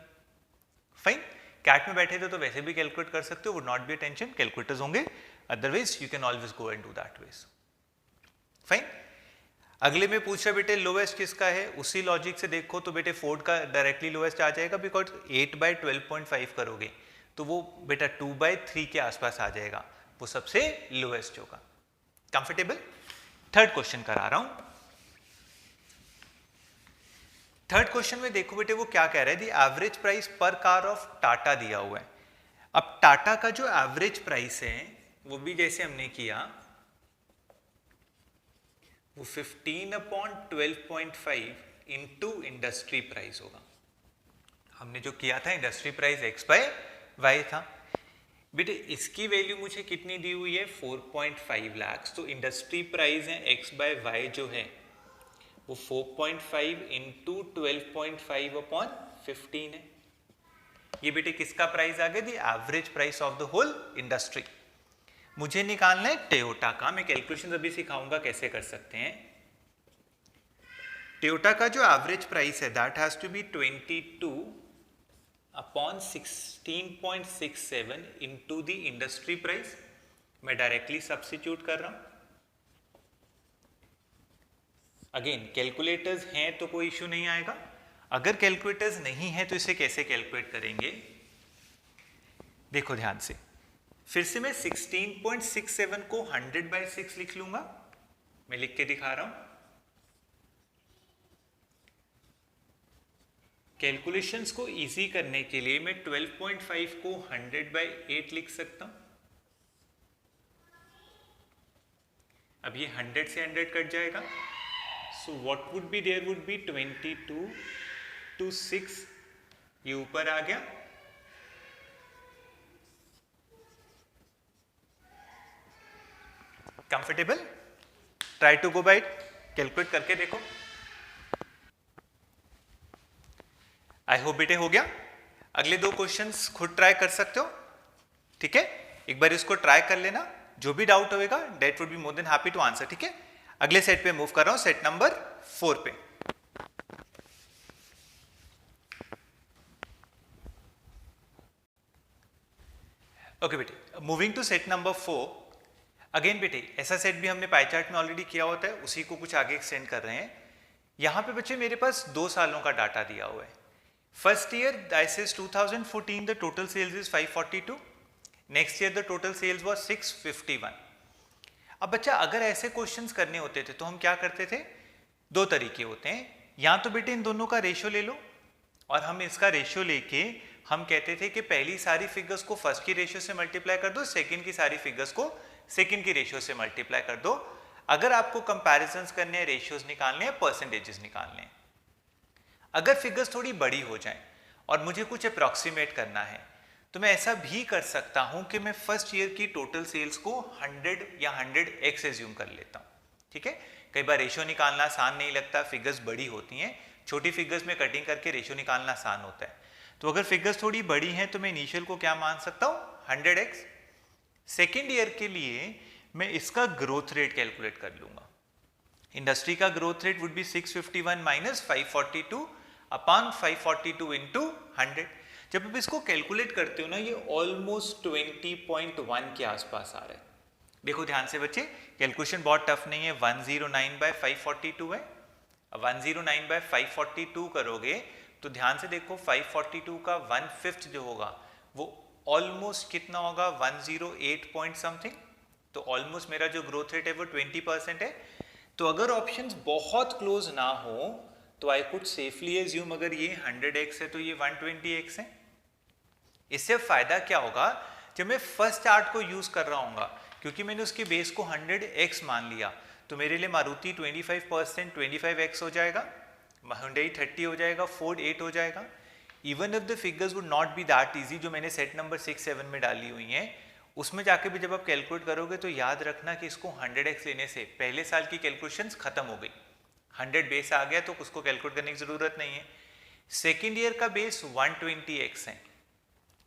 फाइन। कैट में बैठे थे तो वैसे भी कैलकुलेट कर सकते हो, would not be a tension, calculators होंगे, otherwise you can always go and do that ways. Fine. अगले में पूछ रहा बेटे लोएस्ट किसका है, उसी लॉजिक से देखो तो बेटे फोर्ड का डायरेक्टली लोएस्ट आ जाएगा, बिकॉज 8/12.5 करोगे तो वो बेटा 2/3 के आसपास आ जाएगा, वो सबसे लोएस्ट होगा। कंफर्टेबल? थर्ड क्वेश्चन करा रहा हूं। थर्ड क्वेश्चन में देखो बेटे वो क्या कह रहा है, दी एवरेज प्राइस पर कार ऑफ टाटा दिया हुआ है। अब टाटा का जो एवरेज प्राइस है वो भी जैसे हमने किया वो 15/12.5 इंटू इंडस्ट्री प्राइस होगा। हमने जो किया था इंडस्ट्री प्राइस x/y था। बेटे इसकी वैल्यू मुझे कितनी दी हुई है 4.5 लाख, तो इंडस्ट्री प्राइस है x/y जो है वो 4.5 इंटू 12.5/15 है। ये बेटे किसका प्राइस आ गया, the average price of the whole industry. मुझे निकालना है टोयोटा का, मैं कैलकुलेशन अभी सिखाऊंगा कैसे कर सकते हैं। टोयोटा का जो एवरेज प्राइस है that has to be 22/16.67 into the industry price. मैं डायरेक्टली सब्स्टिट्यूट कर रहा हूं। अगेन कैलकुलेटर्स हैं तो कोई इश्यू नहीं आएगा, अगर कैलकुलेटर्स नहीं है तो इसे कैसे कैलकुलेट करेंगे, देखो ध्यान से। फिर से मैं 16.67 को 100/6 लिख लूंगा, मैं लिख के दिखा रहा हूं। कैलकुलेशंस को इजी करने के लिए मैं 12.5 को 100/8 लिख सकता हूं। अब ये 100 से 100 कट जाएगा, so what would be there would be 22 to 6, ये ऊपर आ गया। Comfortable? Try to go by it. Calculate करके देखो। आई होप बेटे हो गया। अगले 2 क्वेश्चंस खुद ट्राई कर सकते हो, ठीक है, एक बार इसको ट्राई कर लेना, जो भी डाउट होगा that would be more than happy to answer, ठीक है। अगले सेट पे मूव कर रहा हूं, सेट नंबर 4 पे। ओके बेटे, moving to set number 4। Again बेटे ऐसा सेट भी हमने पाई चार्ट में ऑलरेडी किया होता है, उसी को कुछ आगे एक्सटेंड कर रहे हैं। यहां पे बच्चे मेरे पास 2 सालों का डाटा दिया हुआ है। First year that is 2014, the total sales is 542। Next year the total sales was 651। अब बच्चा अगर ऐसे क्वेश्चंस करने होते थे तो हम क्या करते थे, 2 तरीके होते हैं। या तो बेटे इन दोनों का रेशियो ले लो, और हम इसका रेशियो लेके हम कहते थे कि पहली सारी फिगर्स को फर्स्ट की रेशियो से मल्टीप्लाई कर दो, सेकंड की सारी फिगर्स को सेकंड की रेशियो से मल्टीप्लाई कर दो, अगर आपको कंपैरिजंस करने हैं, रेशियोज निकालने हैं, परसेंटेजेस निकालने हैं। अगर फिगर्स थोड़ी बड़ी हो जाएं और मुझे कुछ अप्रॉक्सीमेट करना है तो मैं ऐसा भी कर सकता हूं कि मैं फर्स्ट ईयर की टोटल सेल्स को 100 या 100x एज्यूम कर लेता हूं, ठीक है। कई बार रेशियो निकालना आसान नहीं लगता, फिगर्स बड़ी होती हैं, छोटी फिगर्स में कटिंग करके रेशियो निकालना आसान होता है। तो अगर फिगर्स थोड़ी बड़ी हैं तो मैं इनिशियल को क्या मान सकता हूं, 100x। सेकेंड ईयर के लिए मैं इसका ग्रोथ रेट कैलकुलेट कर लूंगा। इंडस्ट्री का growth rate would be 651 minus 542 upon 542 into 100। जब आप इसको कैलकुलेट करते हो ना, ये ऑलमोस्ट 20.1 के आसपास आ रहा है। देखो ध्यान से बच्चे, कैलकुलेशन बहुत टफ नहीं है, 109 बाय 542 है। 109 बाय 542 करोगे तो ध्यान से देखो 542 का 1/5 जो होगा वो ऑलमोस्ट कितना होगा, 108 पॉइंट समथिंग। तो ऑलमोस्ट मेरा जो ग्रोथ रेट है वो 20% है। तो अगर ऑप्शंस बहुत क्लोज ना हो तो आई कुड सेफली एज्यूम, अगर ये 100x है तो ये 120x है। इससे फायदा क्या होगा, जब मैं फर्स्ट चार्ट को यूज कर रहा हूँ, क्योंकि मैंने उसके बेस को 100x मान लिया, तो मेरे लिए मारुति 25% 25x हो जाएगा, Hyundai 30 हो जाएगा, फोर्ड 8 हो जाएगा। Even if the figures would not B that easy, जो मैंने सेट नंबर 6-7 में डाली हुई हैं, उसमें जाके भी जब आप कैलकुलेट करोगे तो याद रखना कि इसको 100x लेने से पहले साल की कैलकुलेशंस खत्म हो गई। 100 बेस आ गया तो उसको कैलकुलेट करने की जरूरत नहीं है। सेकेंड ईयर का बेस 120x है,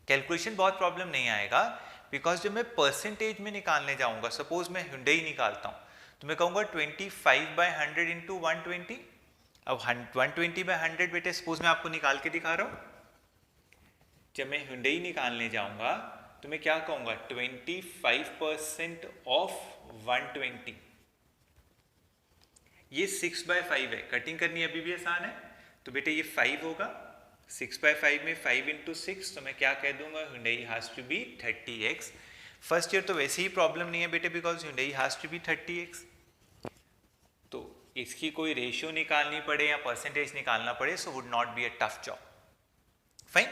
कैलकुलेशन बहुत प्रॉब्लम नहीं आएगा, बिकॉज जब मैं परसेंटेज में निकालने जाऊंगा, सपोज मैं Hyundai निकालता हूं तो मैं कहूंगा 25/100 इंटू 120। अब 120/100 बेटे सपोज मैं आपको निकाल के दिखा रहा हूं। जब मैं Hyundai निकालने जाऊंगा तो मैं क्या कहूंगा, 25% ऑफ 120। ये 6/5 है, कटिंग करनी अभी भी आसान है, तो बेटे ये 5 होगा। 6/5 में 5 इंटू 6, तो मैं क्या कह दूंगा, Hyundai has to be 30x। First year तो वैसे ही प्रॉब्लम नहीं है बेटे, because Hyundai has to be 30x। तो इसकी कोई रेशियो निकालनी पड़े या परसेंटेज निकालना पड़े, so would not be a tough job. Fine.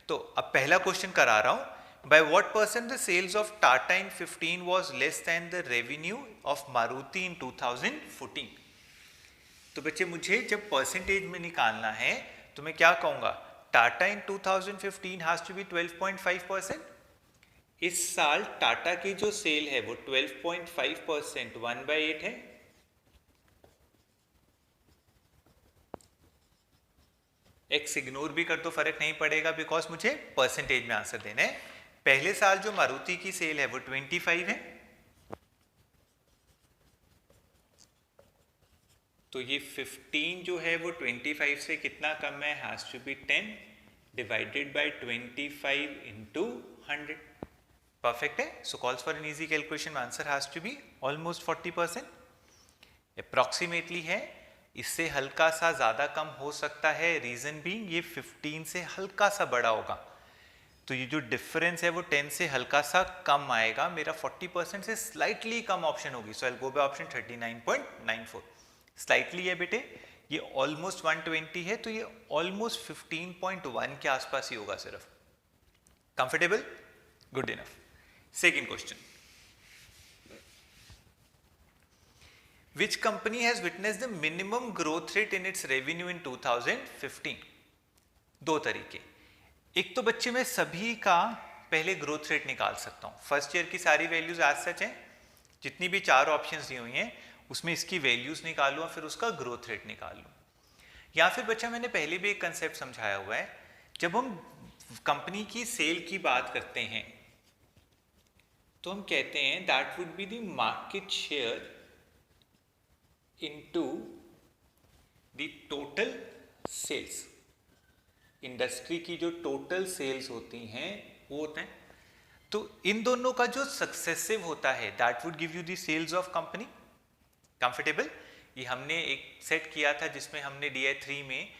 तो अब पहला क्वेश्चन करा रहा हूं, by what percent the sales of Tata in 15 was less than the revenue of Maruti in 2014। तो बच्चे मुझे जब परसेंटेज में निकालना है तो मैं क्या कहूंगा, टाटा इन 2015 हैज टू बी 12.5%। इस साल टाटा की जो सेल है वो 12.5%, 1/8 है। एक्स इग्नोर भी कर तो फर्क नहीं पड़ेगा, बिकॉज मुझे परसेंटेज में आंसर देना है। पहले साल जो मारुति की सेल है वो 25 है, तो ये 15 जो है वो 25 से कितना कम है, has to be 10 divided by 25 into 100। Perfect है। So calls for an easy calculation, answer has to be almost 40%। Approximately है, इससे हल्का सा ज्यादा कम हो सकता है, रीजन बीइंग ये 15 से हल्का सा बड़ा होगा, तो ये जो डिफरेंस है वो 10 से हल्का सा कम आएगा। मेरा 40% से स्लाइटली कम ऑप्शन होगी, so I will go by option 39.94। Slightly है बेटे, ये ऑलमोस्ट 120 है, तो ये ऑलमोस्ट 15.1 के आसपास ही होगा सिर्फ। Comfortable, good enough. Second question, which company has witness the minimum growth rate in its revenue in 2015। दो तरीके, एक तो बच्चे मैं सभी का पहले ग्रोथ रेट निकाल सकता हूं। फर्स्ट ईयर की सारी वैल्यूज एज सच हैं, जितनी भी 4 ऑप्शंस दी हुई हैं उसमें इसकी वैल्यूज निकालूं और फिर उसका ग्रोथ रेट निकाल लूं। या फिर बच्चा मैंने पहले भी एक कंसेप्ट समझाया हुआ है, जब हम कंपनी की सेल की बात करते हैं तो हम कहते हैं that would be the market share into the total sales. Industry की जो टोटल सेल्स होती हैं वो होते हैं, तो इन दोनों का जो सक्सेसिव होता है that would give you the sales of company. Comfortable? ये हमने एक सेट किया था जिसमें हमने DI3 में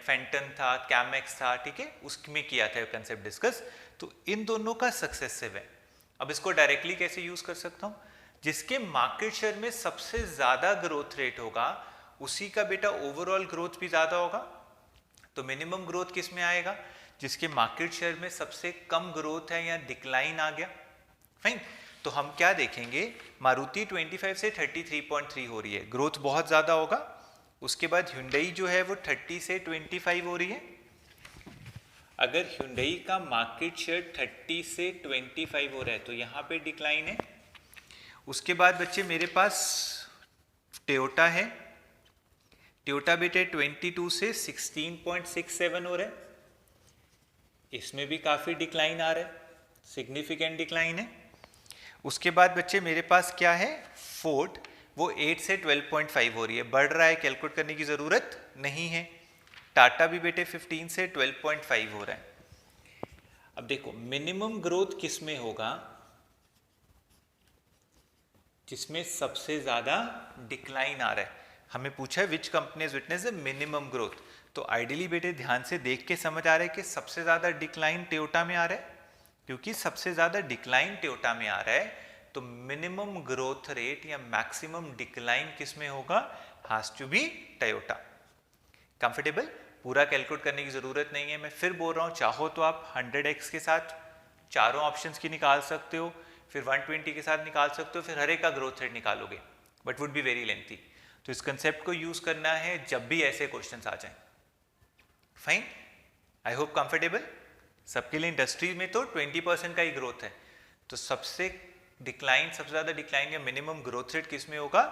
फेंटन था, कैमेक्स था, ठीक है, उसमें किया था कंसेप्ट डिस्कस। तो इन दोनों का सक्सेसिव है। अब इसको डायरेक्टली कैसे यूज कर सकता हूं? जिसके मार्केट शेयर में सबसे ज्यादा ग्रोथ रेट होगा उसी का बेटा ओवरऑल ग्रोथ भी ज्यादा होगा। तो मिनिमम ग्रोथ किस में आएगा? जिसके मार्केट शेयर में सबसे कम ग्रोथ है या डिक्लाइन आ गया। फाइन। तो हम क्या देखेंगे, मारुति 25 से 33.3 हो रही है, ग्रोथ बहुत ज्यादा होगा। उसके बाद Hyundai जो है वो 30 से 25 हो रही है। अगर Hyundai का मार्केट शेयर 30 से 25 हो रहा है तो यहाँ पे डिक्लाइन है। उसके बाद बच्चे मेरे पास टोयोटा है, टोयोटा बेटे 22 से 16.67 हो रहा है, इसमें भी काफी डिक्लाइन आ रहा है, सिग्निफिकेंट डिक्लाइन है। उसके बाद बच्चे मेरे पास क्या है, फोर्ड, वो 8 से 12.5 हो रही है, बढ़ रहा है, कैलकुलेट करने की जरूरत नहीं है। टाटा भी बेटे 15 से 12.5 हो रहा है। अब देखो मिनिमम ग्रोथ किस में होगा? जिसमें सबसे ज्यादा डिक्लाइन आ रहा है। हमें पूछा है which company is witness the minimum growth, तो आइडियली बेटे ध्यान से देख के समझ आ रहा है कि सबसे ज्यादा डिक्लाइन टोयोटा में आ रहा है। क्योंकि सबसे ज्यादा डिक्लाइन टोयोटा में आ रहा है तो मिनिमम ग्रोथ रेट या मैक्सिमम डिक्लाइन किस में होगा? Has to be Toyota. Comfortable? पूरा कैलकुलेट करने की जरूरत नहीं है। मैं फिर बोल रहा हूं, चाहो तो आप 100x के साथ चारों ऑप्शंस की निकाल सकते हो, फिर 120 के साथ निकाल सकते हो, फिर हर एक का ग्रोथ रेट निकालोगे, but would be very lengthy. तो इस कंसेप्ट को यूज करना है जब भी ऐसे क्वेश्चंस आ जाएं। Fine, I hope comfortable. सबके लिए इंडस्ट्री में तो 20% का ही ग्रोथ है, तो सबसे डिक्लाइन, सबसे ज्यादा डिक्लाइन या मिनिमम ग्रोथ रेट किस में होगा?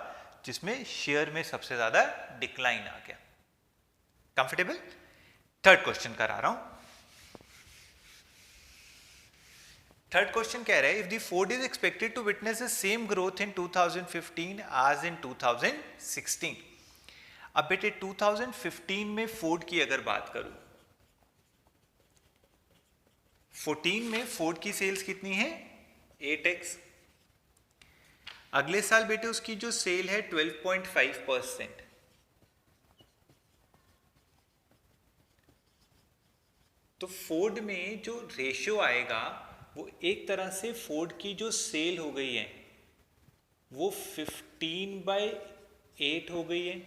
जिसमें शेयर में सबसे ज्यादा डिक्लाइन आ गया। कंफर्टेबल? थर्ड क्वेश्चन करा रहा हूं। थर्ड क्वेश्चन कह रहा है, if the Ford is expected to witness the same growth in 2015 as in 2016। अब बेटे 2015 में फोर्ड की अगर बात करूं, 14 में फोर्ड की सेल्स कितनी है? 8x। अगले साल बेटे उसकी जो सेल है 12.5%। तो फोर्ड में जो रेशियो आएगा वो एक तरह से फोर्ड की जो सेल हो गई है वो 15/8 हो गई है,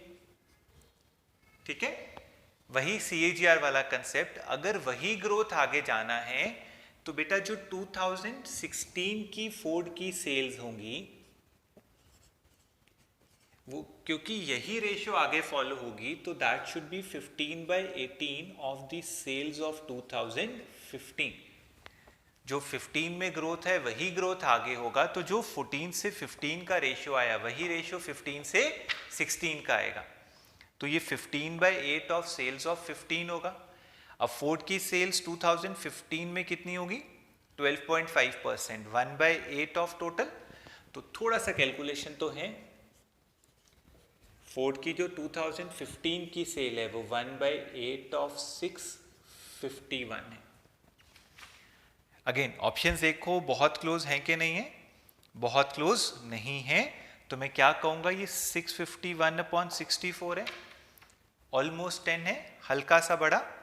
ठीक है। वही CAGR वाला कंसेप्ट, अगर वही ग्रोथ आगे जाना है तो बेटा जो 2016 की फोर्ड की सेल्स होंगी वो, क्योंकि यही रेशियो आगे फॉलो होगी, तो that should be 15/18 of the sales of 2015। जो 15 में ग्रोथ है वही ग्रोथ आगे होगा, तो जो 14 से 15 का रेशियो आया वही रेशियो 15 से 16 का आएगा। तो ये 15/8 ऑफ सेल्स ऑफ 15 होगा। अब फोर्ड की सेल्स 2015 में कितनी होगी? 12.5%, 1/8 ऑफ टोटल। तो थोड़ा सा कैलकुलेशन तो है। फोर्ड की जो 2015 की सेल है वो 1/8 ऑफ 651 है। अगेन ऑप्शंस देखो बहुत क्लोज हैं कि नहीं है? बहुत क्लोज नहीं है, तो मैं क्या कहूंगा, ये 651/64 है, ऑलमोस्ट 10 है, हल्का सा बड़ा,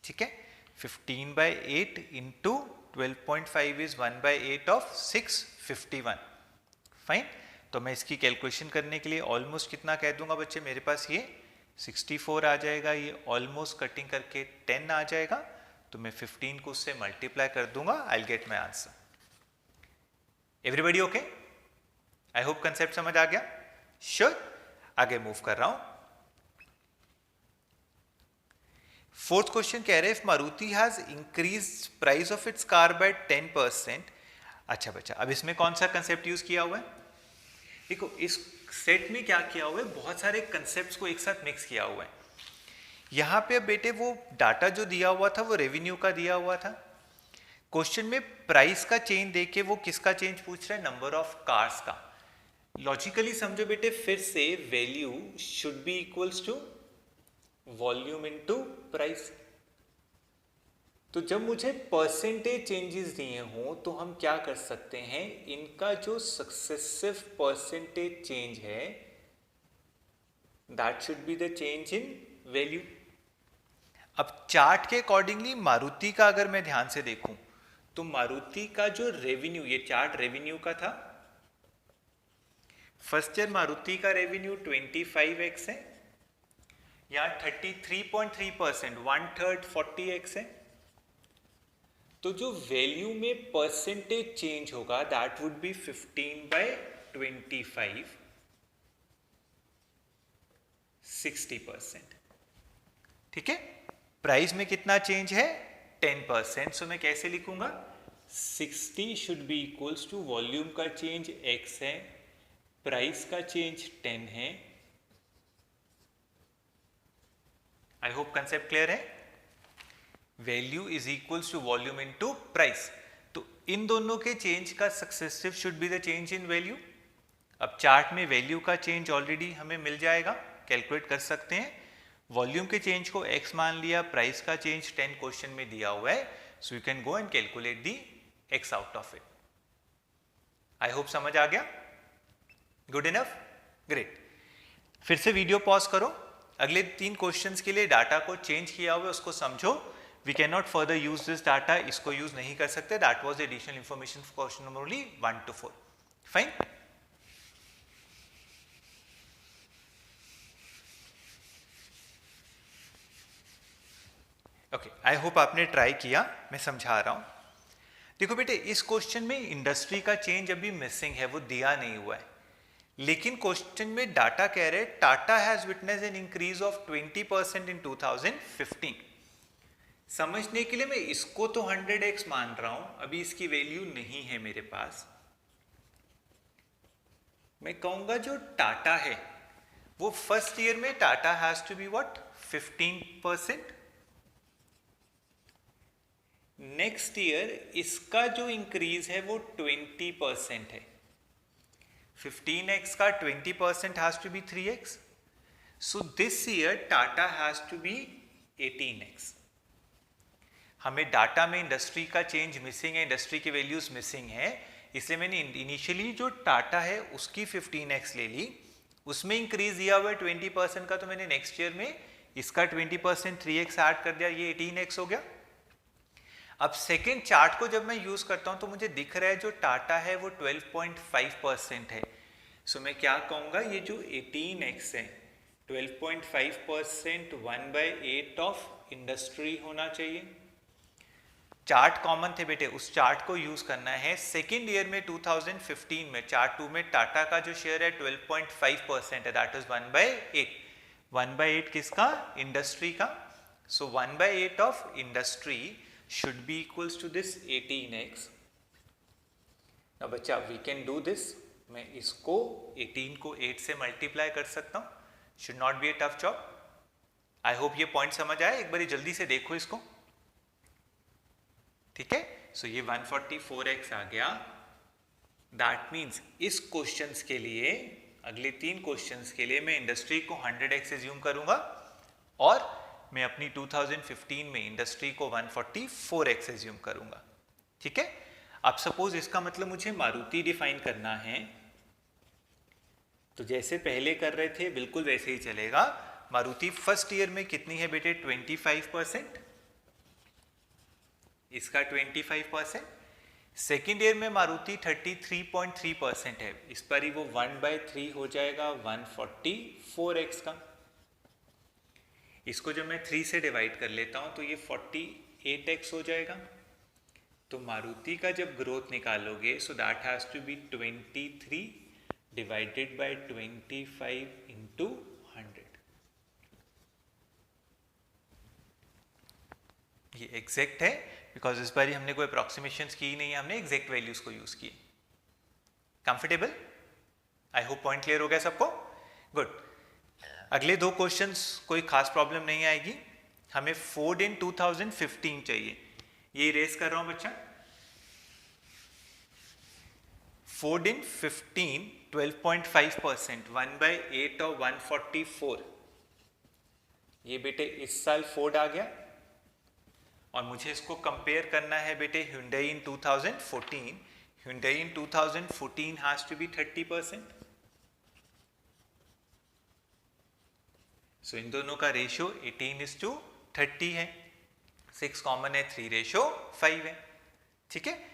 ठीक है। 15/8 इंटू 12.5 इज 1/8 ऑफ 651। फाइन। तो मैं इसकी कैलकुलेशन करने के लिए ऑलमोस्ट कितना कह दूंगा बच्चे, मेरे पास ये 64 आ जाएगा, ये ऑलमोस्ट कटिंग करके 10 आ जाएगा, तो मैं 15 को उससे मल्टीप्लाई कर दूंगा, I will get my answer. Everybody okay? I hope concept समझ आ गया। श्योर। आगे मूव कर रहा हूं। फोर्थ क्वेश्चन कह रहे हैं, if Maruti has increased price of its car by 10%। अच्छा बच्चा, अब इसमें कौन सा कंसेप्ट यूज किया हुआ है? देखो इस सेट में क्या किया हुआ है, बहुत सारे कंसेप्ट्स को एक साथ मिक्स किया हुआ है। यहाँ पे बेटे वो डाटा जो दिया हुआ था वो रेवेन्यू का दिया हुआ था। क्वेश्चन में प्राइस का चेंज देके वो किसका चेंज पूछ रहा है, नंबर ऑफ कार्स का। लॉजिकली समझो बेटे फिर से, value should be equals to volume into price. तो जब मुझे परसेंटेज चेंजेस दिए हों तो हम क्या कर सकते हैं, इनका जो सक्सेसिव परसेंटेज चेंज है that should be the change in value. अब चार्ट के अकॉर्डिंगली मारुति का अगर मैं ध्यान से देखूं तो मारुति का जो रेवेन्यू, ये चार्ट रेवेन्यू का था, फर्स्ट ईयर मारुति का रेवेन्यू 25x है, यहाँ 33.3%, 1/3 40x है। तो जो वैल्यू में परसेंटेज चेंज होगा दैट वुड बी 15/25, 60%। ठीक है, प्राइस में कितना चेंज है, 10%। सो मैं कैसे लिखूंगा, 60 should be equals to volume का चेंज x है, प्राइस का चेंज 10 है। आई होप कंसेप्ट क्लियर है। Value is equals to volume into price, तो इन दोनों के चेंज का successive should be the change in value. अब चार्ट में वैल्यू का चेंज ऑलरेडी हमें मिल जाएगा, कैलकुलेट कर सकते हैं। वॉल्यूम के चेंज को x मान लिया, प्राइस का चेंज 10 क्वेश्चन में दिया हुआ है, सो you can go and calculate the x out of it. I hope समझ आ गया, गुड इनफ, ग्रेट। फिर से वीडियो पॉज करो, अगले 3 क्वेश्चंस के लिए डाटा को चेंज किया हुआ है उसको समझो। We can not further use this data, इसको यूज नहीं कर सकते। That was additional information for question number only 1 to 4। Fine, okay, I hope आपने ट्राई किया, मैं समझा रहा हूं। देखो बेटे, इस क्वेश्चन में इंडस्ट्री का चेंज अभी मिसिंग है, वो दिया नहीं हुआ है, लेकिन क्वेश्चन में डाटा कह रहे Tata has witness an increase of 20% इन 2015। समझने के लिए मैं इसको तो 100x मान रहा हूं, अभी इसकी वैल्यू नहीं है मेरे पास। मैं कहूंगा जो टाटा है वो फर्स्ट ईयर में Tata has to be what, 15%। Next year इसका जो इंक्रीज है वो 20% है। 15x का 20% has to be 3x. So this year Tata has to be 18x. हमें डाटा में इंडस्ट्री का चेंज मिसिंग है, इंडस्ट्री की वैल्यूज मिसिंग है, इसलिए मैंने इनिशियली जो टाटा है उसकी 15x ले ली, उसमें इंक्रीज दिया हुआ है 20% का, तो मैंने नेक्स्ट ईयर में इसका 20% 3x ऐड कर दिया, ये 18x हो गया। अब सेकेंड चार्ट को जब मैं यूज करता हूं तो मुझे दिख रहा है जो टाटा है वो 12.5% है। सो मैं क्या कहूंगा, ये जो 18x है 12.5% 1/8 ऑफ इंडस्ट्री होना चाहिए। चार्ट कॉमन थे बेटे, उस चार्ट को यूज करना है। सेकेंड ईयर में 2015 में चार्ट 2 में टाटा का जो शेयर है 12.5% है, दैट इज 1/8। 1/8 किसका, इंडस्ट्री का। सो 1/8 of industry should be equals to this 18x. now बच्चा we can do this, मैं इसको 18 को 8 से मल्टीप्लाई कर सकता हूँ, should not be a tough job. I hope ये पॉइंट समझ आया, एक बारी जल्दी से देखो इसको। ठीक है, सो ये 144x आ गया। दैट मीन्स इस क्वेश्चंस के लिए, अगले 3 क्वेश्चंस के लिए मैं इंडस्ट्री को 100x एज्यूम करूंगा और मैं अपनी 2015 में इंडस्ट्री को 144x एज्यूम करूंगा। ठीक है, अब सपोज इसका मतलब मुझे मारुति डिफाइन करना है, तो जैसे पहले कर रहे थे बिल्कुल वैसे ही चलेगा। मारुति फर्स्ट ईयर में कितनी है बेटे, 25%, इसका 25%। सेकेंड ईयर में मारुति 33.3% है, इस पर ही वो 1/3 हो जाएगा 144x का। इसको जब मैं 3 से डिवाइड कर लेता हूं तो ये 48x हो जाएगा। तो मारुति का जब ग्रोथ निकालोगे, so that has to be 23 divided by 25 into 100। ये एग्जैक्ट है बिकॉज इस बार हमने कोई अप्रोक्सीमेशंस की नहीं है, हमने एग्जैक्ट वैल्यूज को यूज किए। कंफर्टेबल, आई होप पॉइंट क्लियर हो गया सबको, गुड। अगले दो क्वेश्चंस कोई खास प्रॉब्लम नहीं आएगी, हमें फोर्ड इन 2015 चाहिए, ये इरेज कर रहा हूं बच्चा। फोर्ड इन 15 12.5%, 1/8 और 144, ये बेटे इस साल फोर्ड आ गया और मुझे इसको कंपेयर करना है बेटे Hyundai in 2014। Hyundai in 2014 has to be 30%, so इन दोनों का रेशियो 18:30 है, 6 कॉमन है, 3 रेशियो 5 है, ठीक है।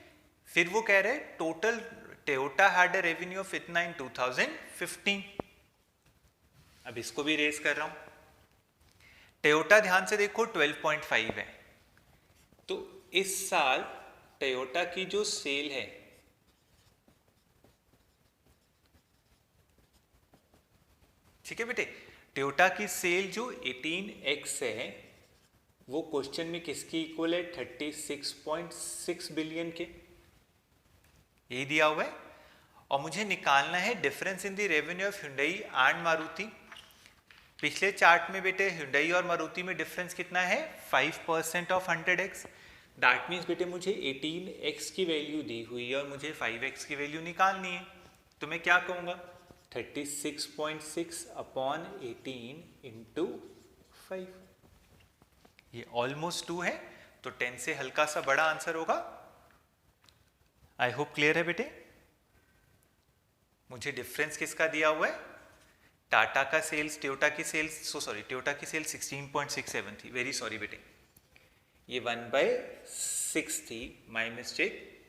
फिर वो कह रहे हैं total Toyota had a revenue of इतना इन 2015, अब इसको भी रेस कर रहा हूं। टोयोटा ध्यान से देखो 12.5 है, तो इस साल टोयोटा की जो सेल है ठीक है बेटे, टोयोटा की सेल जो 18x है वो क्वेश्चन में किसकी इक्वल है, 36.6 बिलियन के, यही दिया हुआ है। और मुझे निकालना है difference in the revenue of Hyundai and Maruti. पिछले चार्ट में बेटे Hyundai और मारुति में डिफरेंस कितना है, 5% ऑफ 100x, दैट मीन्स बेटे मुझे 18x की वैल्यू दी हुई है और मुझे 5x की वैल्यू निकालनी है, तो मैं क्या कहूँगा 36.6 अपॉन 18 इंटू 5, ये ऑलमोस्ट 2 है, तो 10 से हल्का सा बड़ा आंसर होगा। आई होप क्लियर है बेटे। मुझे डिफरेंस किसका दिया हुआ है, टाटा का सेल्स, टोयोटा की सेल्स, टोयोटा की सेल्स 16.67 थी, वेरी सॉरी बेटे, ये 1/6 थी, my mistake,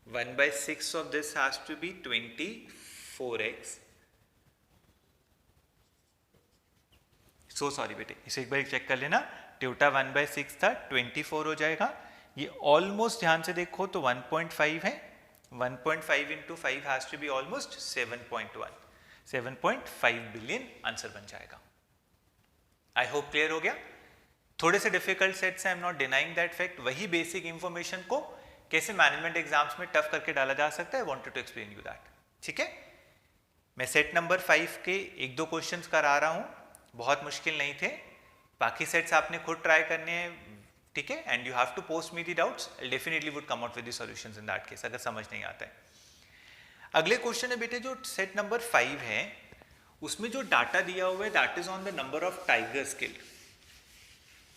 1/6 of this has to be 24x, so sorry बेटे, इसे एक बार चेक कर लेना, टोयोटा 1/6 था, 24 हो जाएगा, ये ऑलमोस्ट ध्यान से देखो तो 1.5 है, 1.5 into 5 has to be almost 7.1, 7.5 billion answer बन जाएगा। आई होप क्लियर हो गया। थोड़े से डिफिकल्ट सेट्स हैं, I am not denying that fact, वही बेसिक इंफॉर्मेशन को कैसे मैनेजमेंट एग्जाम्स में टफ करके डाला जा सकता है, wanted to explain you that, ठीक है। मैं सेट नंबर 5 के एक दो क्वेश्चंस करा रहा हूं, बहुत मुश्किल नहीं थे, बाकी सेट्स आपने खुद ट्राई करने हैं, ठीक है, and you have to post me the doubts, I definitely would come out with the solutions in that case, अगर समझ नहीं आता है। अगले क्वेश्चन है बेटे जो सेट नंबर 5 है, उसमें जो डाटा दिया हुआ है that is on the number of tiger skill.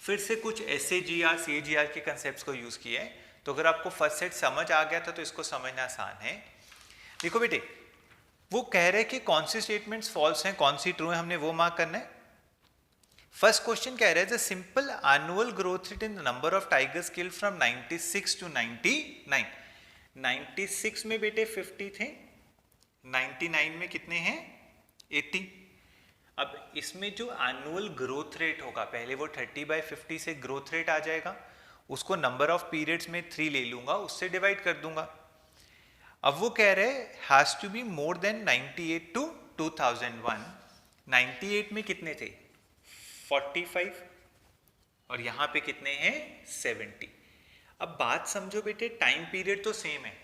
फिर से कुछ SAGR CAGR के कंसेप्ट्स को यूज किए हैं, तो अगर आपको फर्स्ट सेट समझ आ गया था तो इसको समझना आसान है। देखो बेटे, वो कह रहे हैं कि कौन सी स्टेटमेंट्स फॉल्स हैं, कौन सी ट्रू है, हमने वो मार्क करना है। फर्स्ट क्वेश्चन कह रहा है the simple annual growth rate in the number of tigers killed from 96 to 99। 96 में बेटे 50 थे, 99 में कितने हैं, 80। अब इसमें जो एनुअल ग्रोथ रेट होगा, पहले वो 30/50 से ग्रोथ रेट आ जाएगा, उसको नंबर ऑफ पीरियड्स में 3 ले लूंगा, उससे डिवाइड कर दूंगा। अब वो कह रहे हैं has to be more than 98 to 2001। 98 में कितने थे, 45, और यहां पे कितने हैं, 70। अब बात समझो बेटे, टाइम पीरियड तो सेम है,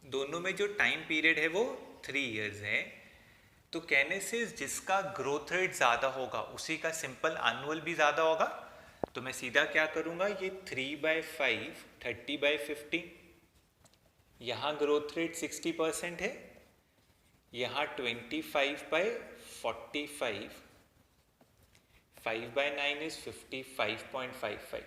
दोनों में जो टाइम पीरियड है वो 3 इयर्स है, तो कहने से जिसका ग्रोथ रेट ज्यादा होगा उसी का सिंपल एनुअल भी ज्यादा होगा, तो मैं सीधा क्या करूंगा, ये 3/5 30/50, यहां ग्रोथ रेट 60% है, यहां 25/45, 5/9 इज 55.55।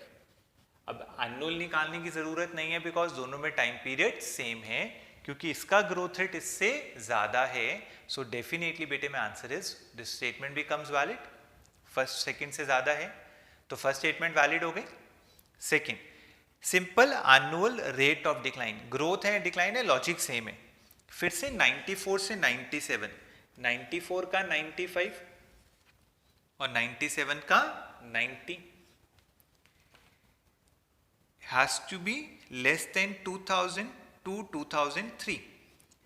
अब एनुअल निकालने की जरूरत नहीं है बिकॉज दोनों में टाइम पीरियड सेम है, क्योंकि इसका ग्रोथ रेट इससे ज्यादा है, सो डेफिनेटली बेटे में answer is this statement becomes valid. First second से ज्यादा है तो फर्स्ट स्टेटमेंट वैलिड हो गई। Second, simple annual rate of decline, growth है डिक्लाइन है, लॉजिक सेम है। फिर से 94 से 97, 94 का 95 और 97 का 90 has to be less than 2000 to 2003।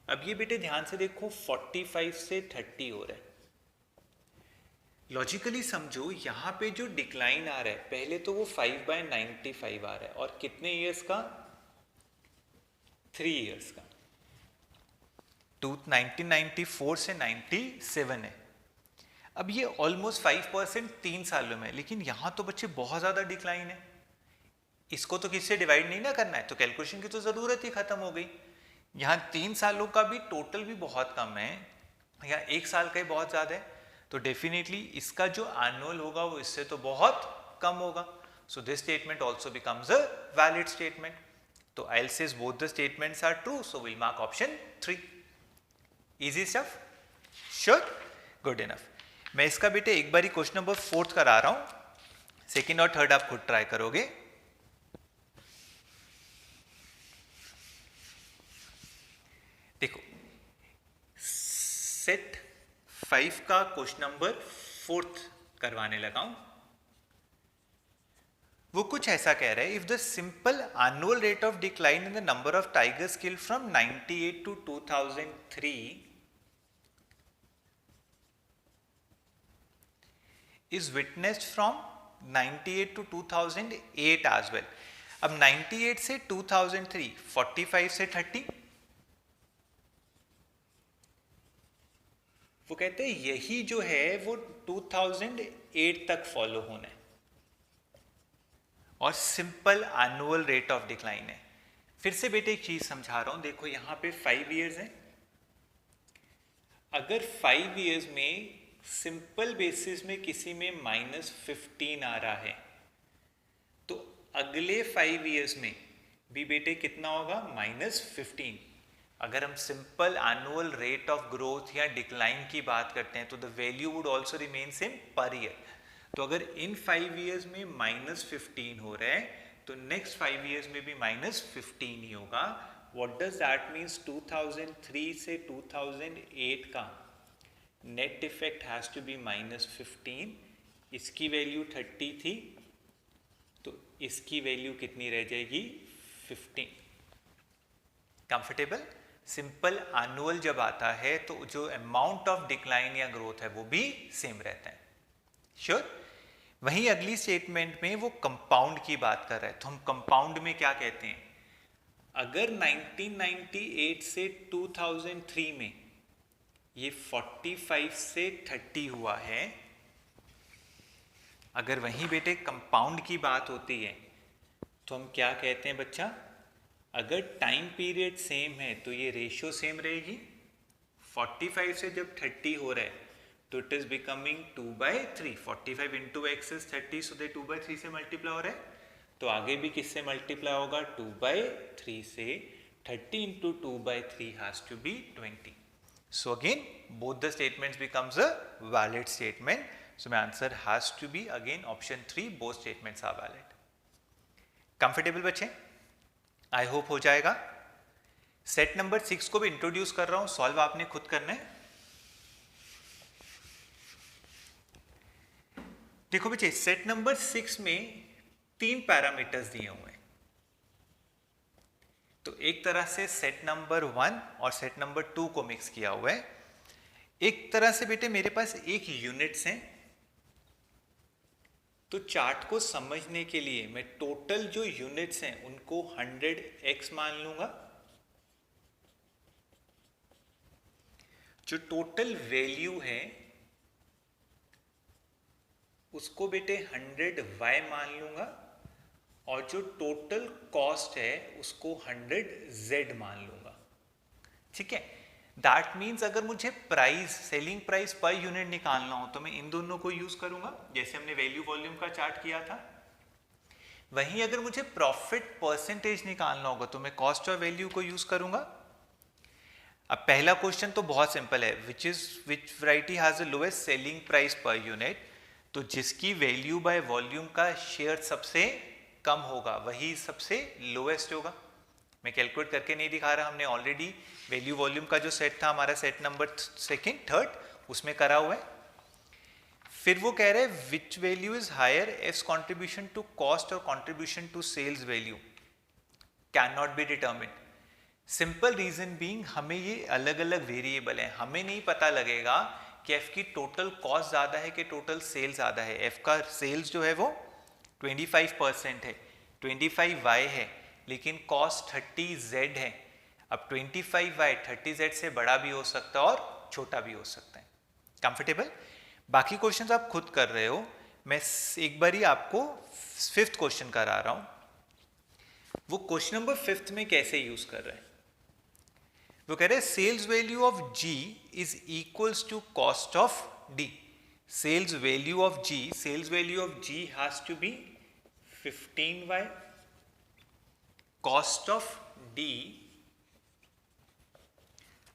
अब ये बेटे ध्यान से देखो 45 से 30 हो रहा है, लॉजिकली समझो, यहां पे जो डिक्लाइन आ रहा है पहले तो वो 5/95 आ रहा है, और कितने ईयर्स का, 3 ईयर्स का। 1994 से 97 है। अब ये ऑलमोस्ट 5% 3 सालों में, लेकिन यहाँ तो बच्चे बहुत ज़्यादा डिक्लाइन है। इसको तो किससे डिवाइड नहीं ना करना है, तो कैलकुलेशन की तो ज़रूरत ही खत्म हो गई। यहाँ 3 सालों का भी टोटल भी बहुत कम है, या 1 साल का ही बहुत ज़्यादा है, तो डेफिनेटली इसका जो एनुअल होगा वो इससे तो बहुत कम होगा। So this statement also becomes a valid statement. तो I'll says both the statements are true, so we'll mark option 3. Easy stuff? Sure? Good enough. मैं इसका बेटे एक बारी क्वेश्चन नंबर 4 करा रहा हूं, सेकेंड और थर्ड आप खुद ट्राई करोगे। देखो, सेट 5 का क्वेश्चन नंबर 4 करवाने लगा हूं। वो कुछ ऐसा कह रहा है, if the simple annual rate of decline in the number of tigers killed from 98 to 2003 is witnessed from 98 to 2008 as well. अब 98 से 2003, 45 से 30, वो कहते हैं यही जो है वो 2008 तक फॉलो होना है और simple annual rate of decline है। फिर से बेटे एक चीज समझा रहा हूं, देखो यहां पे 5 इयर्स है। अगर 5 इयर्स में सिंपल बेसिस में किसी में -15 आ रहा है, तो अगले 5 इयर्स में भी बेटे कितना होगा, -15। अगर हम simple annual rate of growth या डिक्लाइन की बात करते हैं तो the value would also remain same per year. तो अगर इन 5 इयर्स में -15 हो रहा है तो नेक्स्ट 5 इयर्स में भी -15 ही होगा। व्हाट डज दैट मीन्स, 2003 से 2008 का net effect has to be -15। इसकी वैल्यू 30 थी तो इसकी वैल्यू कितनी रह जाएगी, 15। कंफर्टेबल? सिंपल एनुअल जब आता है तो जो अमाउंट ऑफ डिक्लाइन या ग्रोथ है वो भी सेम रहता है। श्योर? वहीं अगली स्टेटमेंट में वो कंपाउंड की बात कर रहा है, तो हम कंपाउंड में क्या कहते हैं, अगर 1998 से 2003 में ये 45 से 30 हुआ है, अगर वहीं बेटे कंपाउंड की बात होती है तो हम क्या कहते हैं बच्चा, अगर टाइम पीरियड सेम है तो ये रेशियो सेम रहेगी। 45 से जब 30 हो रहा है तो it is becoming 2/3। 45 into x is 30, सो दे 2/3 से मल्टीप्लाई हो रहा है, तो आगे भी किससे मल्टीप्लाई होगा, 2/3 से। 30 into 2/3 has to be 20। So again, both the statements becomes a valid statement. So my answer has to be again option 3. Both statements are valid. Comfortable बच्चे? I hope हो जाएगा। सेट नंबर 6 को भी इंट्रोड्यूस कर रहा हूं, सॉल्व आपने खुद करना है। देखो बच्चे, सेट नंबर 6 में 3 पैरामीटर्स दिए हुए हैं। तो एक तरह से सेट नंबर 1 और सेट नंबर 2 को मिक्स किया हुआ है। एक तरह से बेटे मेरे पास एक यूनिट्स हैं, तो चार्ट को समझने के लिए मैं टोटल जो यूनिट्स हैं उनको 100x मान लूंगा। जो टोटल वैल्यू है उसको बेटे 100y मान लूंगा, और जो टोटल कॉस्ट है उसको 100z मान लूंगा। ठीक है, दैट मीन्स अगर मुझे price, selling price per unit निकालना हो तो मैं इन दोनों को यूज करूंगा, जैसे हमने वैल्यू वॉल्यूम का चार्ट किया था। वहीं अगर मुझे प्रॉफिट परसेंटेज निकालना होगा तो मैं कॉस्ट और वैल्यू को यूज करूंगा। अब पहला क्वेश्चन तो बहुत सिंपल है, which variety has the lowest selling price per unit, तो जिसकी वैल्यू बाय वॉल्यूम का शेयर सबसे कम होगा वही सबसे लोएस्ट होगा। मैं कैलकुलेट करके नहीं दिखा रहा, हमने ऑलरेडी वैल्यू वॉल्यूम का जो सेट था हमारा सेट नंबर सेकंड थर्ड उसमें करा हुआ है। फिर वो कह रहे हैं which value is higher, F contribution to cost और contribution to sales value can not be determined. Simple reason being, हमें ये अलग अलग वेरिएबल है, हमें नहीं पता लगेगा कि एफ की टोटल कॉस्ट ज्यादा है कि टोटल सेल्स ज्यादा है। एफ का सेल्स जो है वो 25% है, 25y है, लेकिन कॉस्ट 30z है। अब 25y 30z से बड़ा भी हो सकता है और छोटा भी हो सकता है। कंफर्टेबल? बाकी क्वेश्चंस आप खुद कर रहे हो, मैं एक बार ही आपको 5th क्वेश्चन करा रहा हूं। वो क्वेश्चन नंबर 5th में कैसे यूज कर रहे हैं, वो कह रहे हैं sales value of G is equals to cost of D। Sales value of G has to be 15y, cost of D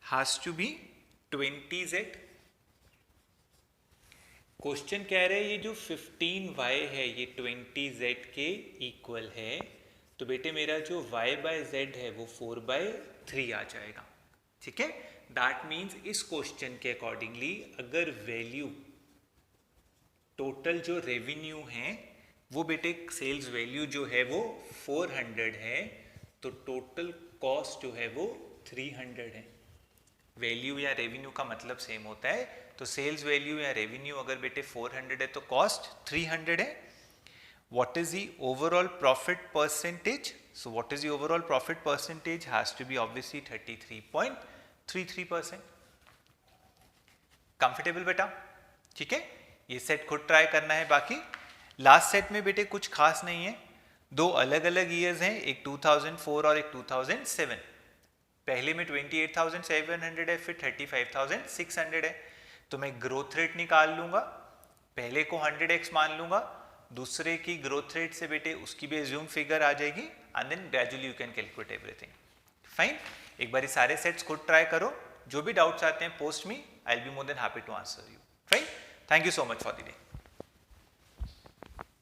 has to be 20z। Question कह रहे हैं ये जो 15y है ये 20z के इक्वल है, तो बेटे मेरा जो y बाय z है वो 4/3 आ जाएगा। ठीक है, दैट मीन्स इस क्वेश्चन के अकॉर्डिंगली अगर वैल्यू टोटल जो रेवेन्यू है वो बेटे सेल्स वैल्यू जो है वो 400 है, तो टोटल कॉस्ट जो है वो 300 है। वैल्यू या रेवेन्यू का मतलब सेम होता है, तो सेल्स वैल्यू या रेवेन्यू अगर बेटे 400 है तो कॉस्ट 300 है। What is the overall profit percentage? So what is the overall profit percentage has to be obviously 33.33%। Comfortable बेटा? ठीक है, ये सेट खुद ट्राई करना है। बाकी लास्ट सेट में बेटे कुछ खास नहीं है, दो अलग अलग ईयर्स हैं, एक 2004 और एक 2007। पहले में 28,700 है, फिर 35,600 है, तो मैं ग्रोथ रेट निकाल लूंगा, पहले को 100x मान लूंगा, दूसरे की ग्रोथ रेट से बेटे उसकी भी एज्यूम फिगर आ जाएगी, and then gradually you can calculate everything. Fine, एक बार सारे सेट्स खुद ट्राई करो, जो भी डाउट्स आते हैं post me, I will be more than happy to answer you. Fine, thank you so much for the day.